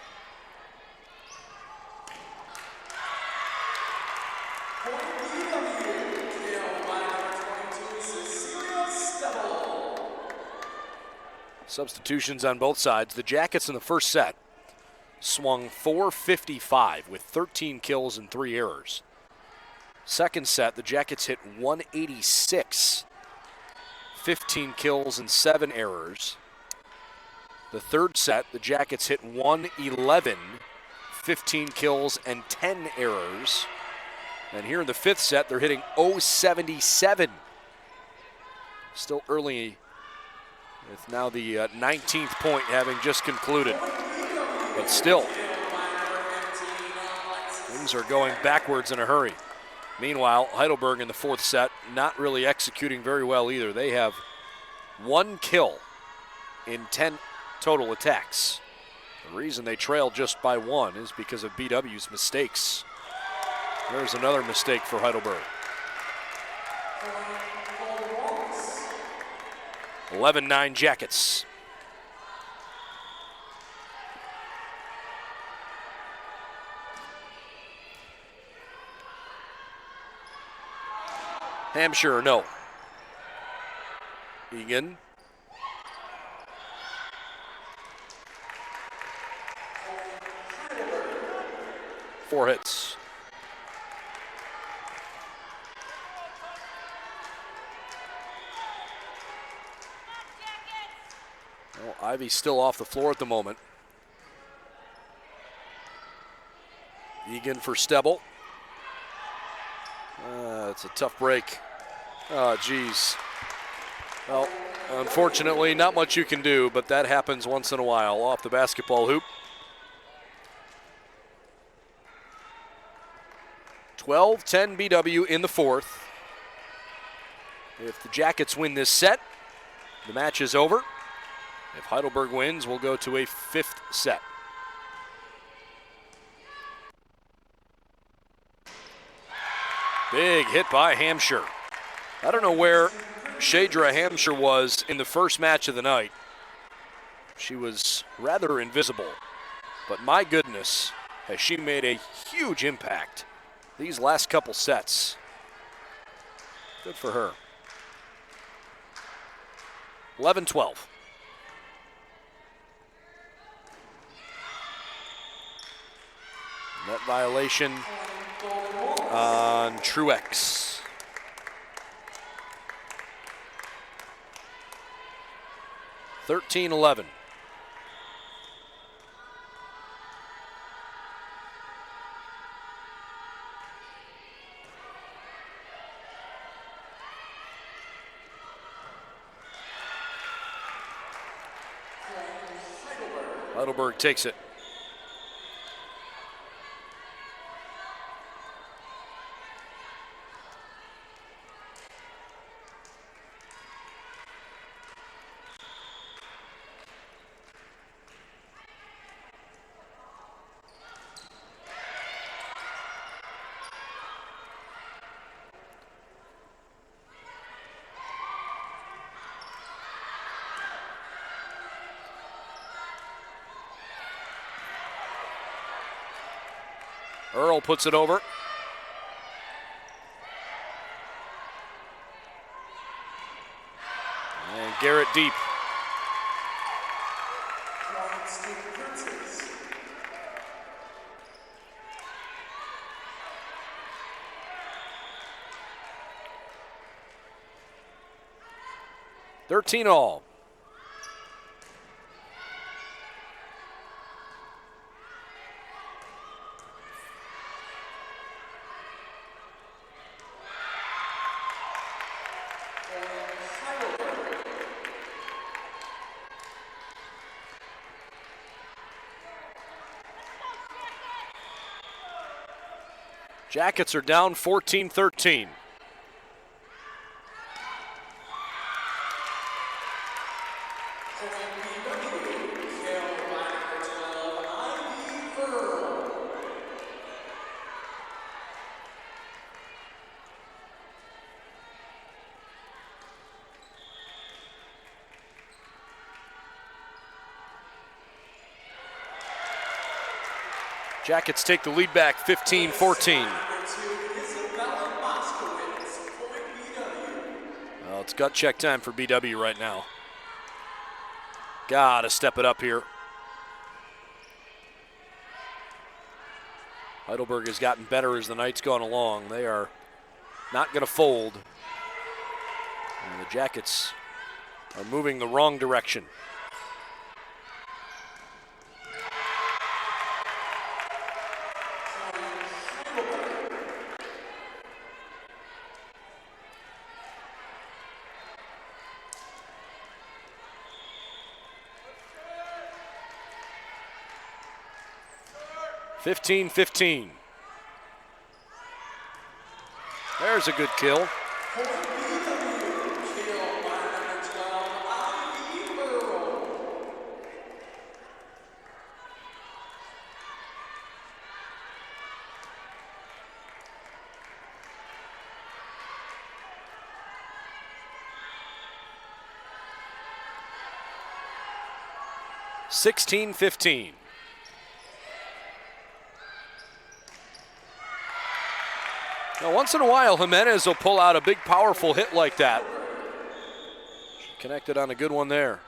Substitutions on both sides. The Jackets in the first set swung .455 with 13 kills and 3 errors. Second set, the Jackets hit .186, 15 kills and 7 errors. The third set, the Jackets hit .111, 15 kills and 10 errors. And here in the fifth set, they're hitting .077. Still early, with now the 19th point having just concluded. But still, things are going backwards in a hurry. Meanwhile, Heidelberg in the fourth set, not really executing very well either. They have 1 kill in 10 total attacks. The reason they trail just by 1 is because of BW's mistakes. There's another mistake for Heidelberg. 11-9 Jackets. Hampshire, no. Egan. Four hits. Well, Ivy's still off the floor at the moment. Egan for Stebble. It's a tough break. Oh, geez. Well, unfortunately, not much you can do, but that happens once in a while off the basketball hoop. 12-10 BW in the fourth. If the Jackets win this set, the match is over. If Heidelberg wins, we'll go to a fifth set. Big hit by Hampshire. I don't know where Shadra Hampshire was in the first match of the night. She was rather invisible, but my goodness, has she made a huge impact these last couple sets. Good for her. 11-12. Net violation on Truex. (13-11). Heidelberg takes it. Earl puts it over. And Garrett deep. Thirteen all. Jackets are down 14-13. Jackets take the lead back 15-14. Well, it's gut check time for BW right now. Gotta step it up here. Heidelberg has gotten better as the night's gone along. They are not going to fold. And the Jackets are moving the wrong direction. (15-15). There's a good kill. (16-15). Now, once in a while, Jimenez will pull out a big, powerful hit like that. She connected on a good one there.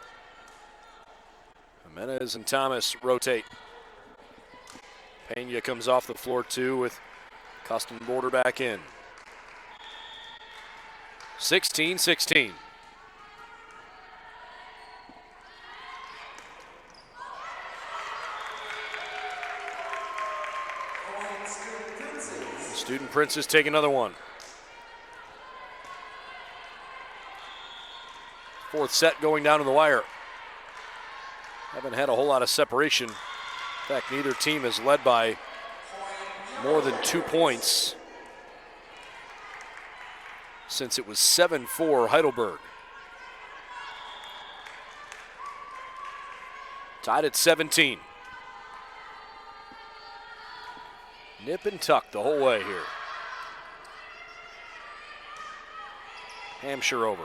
Jimenez and Thomas rotate. Pena comes off the floor, too, with Custom Border back in. 16-16. Student Princes take another one. Fourth set going down to the wire. Haven't had a whole lot of separation. In fact, neither team has led by more than 2 points since it was 7-4 Heidelberg. Tied at 17. Nip and tuck the whole way here. Hampshire over.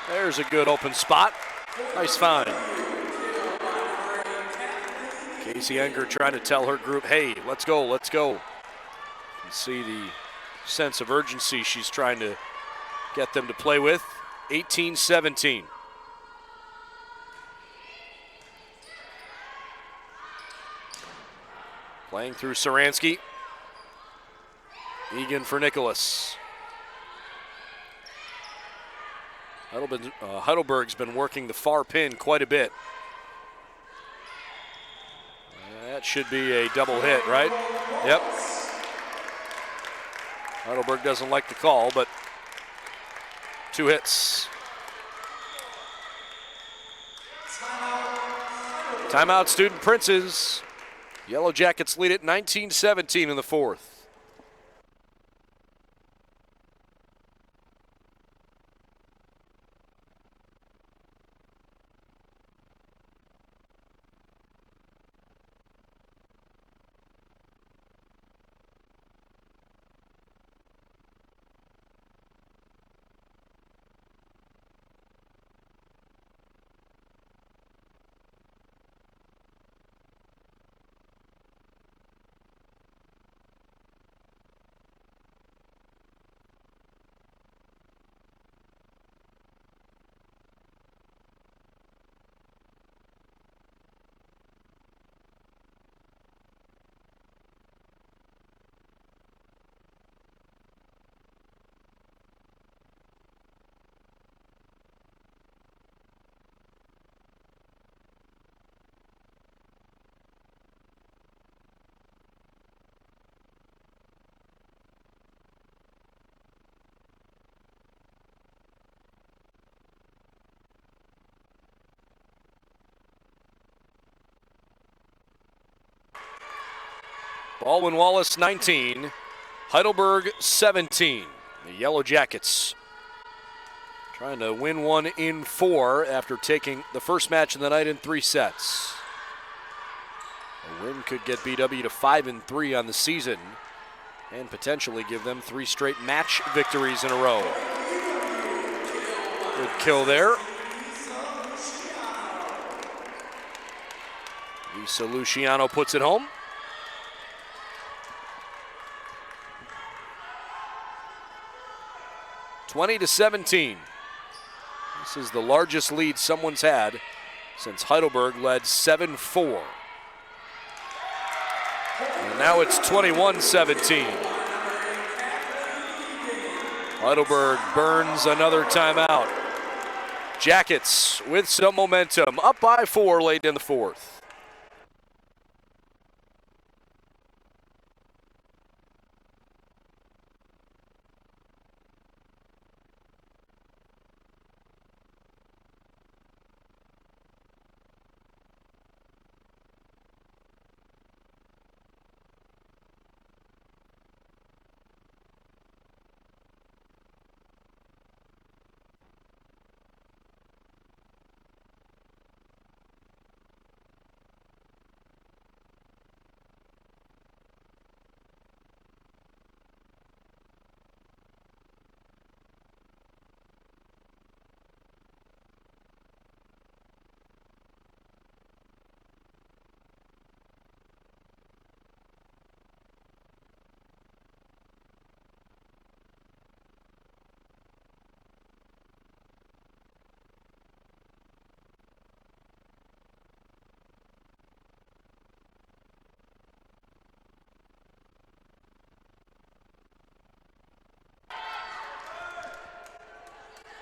There's a good open spot. Nice find. Casey Unger trying to tell her group, hey, let's go, let's go. You can see the sense of urgency she's trying to get them to play with. 18-17. Playing through Saransky. Egan for Nicholas. Heidelberg's been working the far pin quite a bit. That should be a double hit, right? Yep. Heidelberg doesn't like the call, but 2 hits. Timeout, Student Princes. Yellow Jackets lead at 19-17 in the fourth. Baldwin Wallace 19, Heidelberg 17. The Yellow Jackets trying to win one in 4 after taking the first match of the night in 3 sets. A win could get BW to 5-3 on the season and potentially give them 3 straight match victories in a row. Good kill there. Lisa Luciano puts it home. (20-17). This is the largest lead someone's had since Heidelberg led 7-4. And now it's 21-17. Heidelberg burns another timeout. Jackets with some momentum, up by 4 late in the 4th.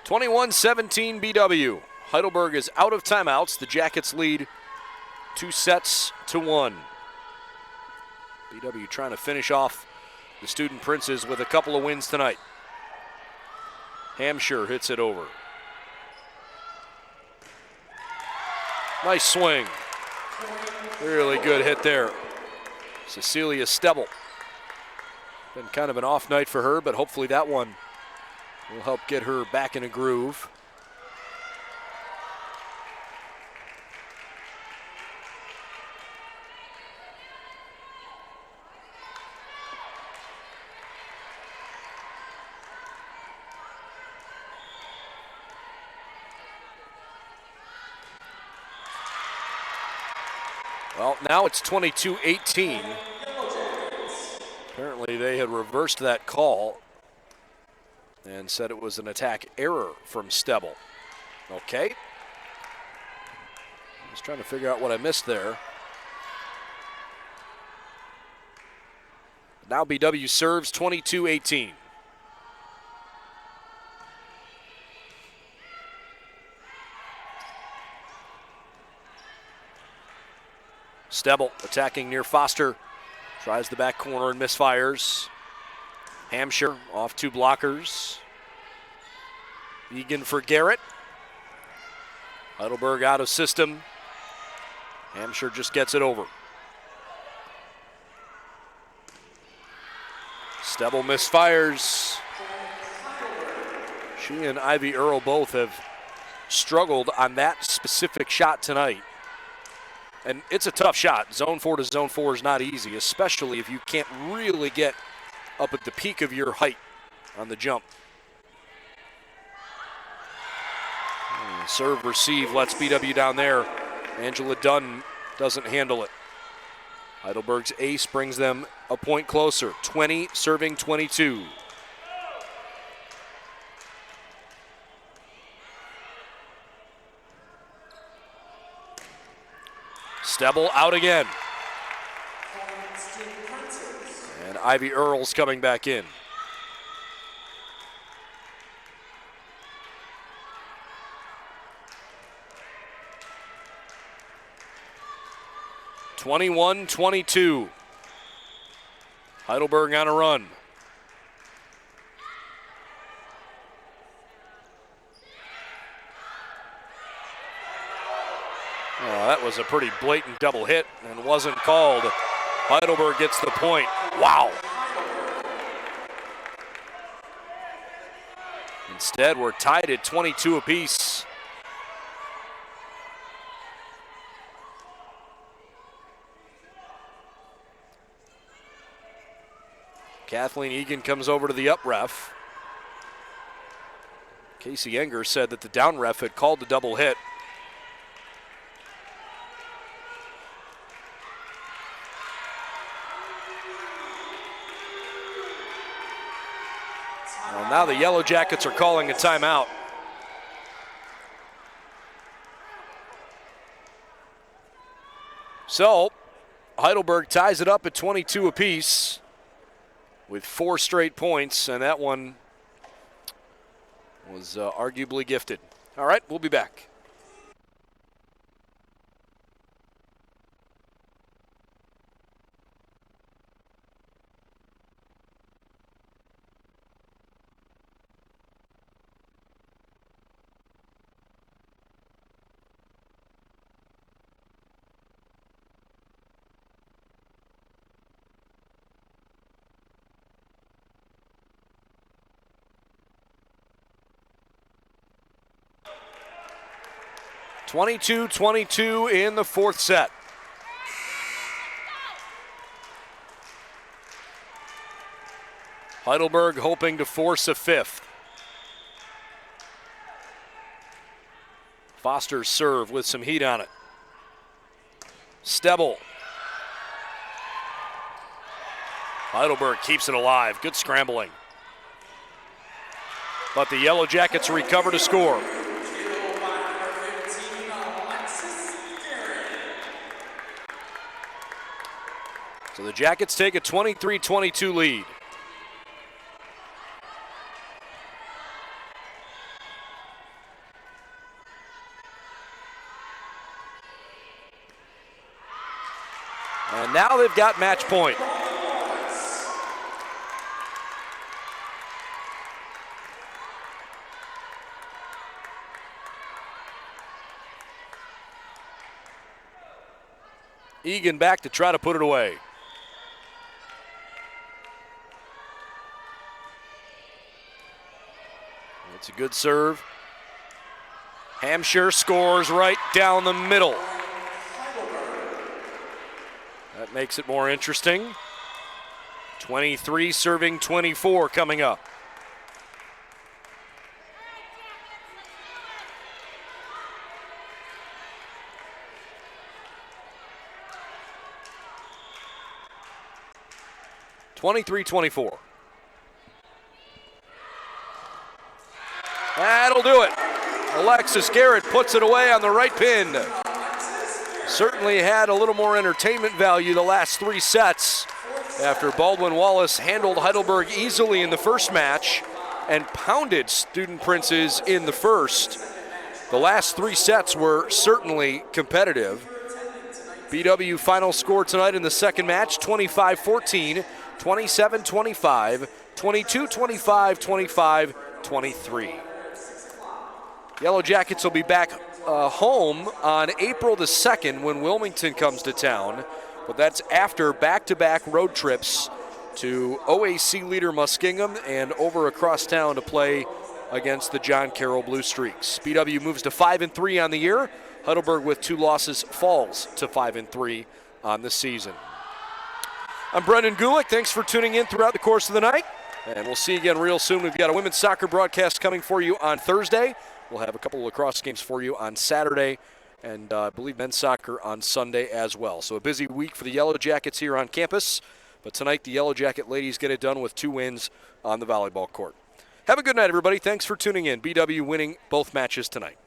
(21-17) BW. Heidelberg is out of timeouts. The Jackets lead 2-1. BW trying to finish off the Student Princes with a couple of wins tonight. Hampshire hits it over. Nice swing. Really good hit there. Cecilia Stebble. Been kind of an off night for her, but hopefully that one will help get her back in a groove. Well, now it's 22-18. Apparently they had reversed that call and said it was an attack error from Stebble. Okay. Just trying to figure out what I missed there. Now BW serves 22-18. Stebble attacking near Foster. Tries the back corner and misfires. Hampshire off 2 blockers. Egan for Garrett. Heidelberg out of system. Hampshire just gets it over. Stebble misfires. She and Ivy Earl both have struggled on that specific shot tonight. And it's a tough shot. Zone 4 to zone 4 is not easy, especially if you can't really get up at the peak of your height on the jump. Serve, receive, lets BW down there. Angela Dunn doesn't handle it. Heidelberg's ace brings them a point closer. 20 serving 22. Stebble out again. And Ivy Earl's coming back in. (21-22). Heidelberg on a run. Oh, that was a pretty blatant double hit and wasn't called. Heidelberg gets the point. Wow. Instead, we're tied at 22 apiece. Kathleen Egan comes over to the up ref. Casey Enger said that the down ref had called the double hit. Well, now the Yellow Jackets are calling a timeout. So, Heidelberg ties it up at 22 apiece with 4 straight points, and that one was arguably gifted. All right, we'll be back. (22-22) in the 4th set. Heidelberg hoping to force a 5th. Foster's serve with some heat on it. Stebel. Heidelberg keeps it alive. Good scrambling. But the Yellow Jackets recover to score. So the Jackets take a 23-22 lead. And now they've got match point. Egan back to try to put it away. It's a good serve. Hampshire scores right down the middle. That makes it more interesting. 23 serving 24 coming up. (23-24). That'll do it. Alexis Garrett puts it away on the right pin. Certainly had a little more entertainment value the last 3 sets after Baldwin Wallace handled Heidelberg easily in the first match and pounded Student Princes in the first. The last 3 sets were certainly competitive. BW final score tonight in the second match, 25-14, 27-25, 22-25, 25-23. Yellow Jackets will be back home on April the 2nd when Wilmington comes to town, but that's after back-to-back road trips to OAC leader Muskingum and over across town to play against the John Carroll Blue Streaks. BW moves to 5-3 on the year. Heidelberg with 2 losses falls to 5-3 on the season. I'm Brendan Gulick. Thanks for tuning in throughout the course of the night, and we'll see you again real soon. We've got a women's soccer broadcast coming for you on Thursday. We'll have a couple of lacrosse games for you on Saturday, and I believe men's soccer on Sunday as well. So a busy week for the Yellow Jackets here on campus, but tonight the Yellow Jacket ladies get it done with 2 wins on the volleyball court. Have a good night, everybody. Thanks for tuning in. BW winning both matches tonight.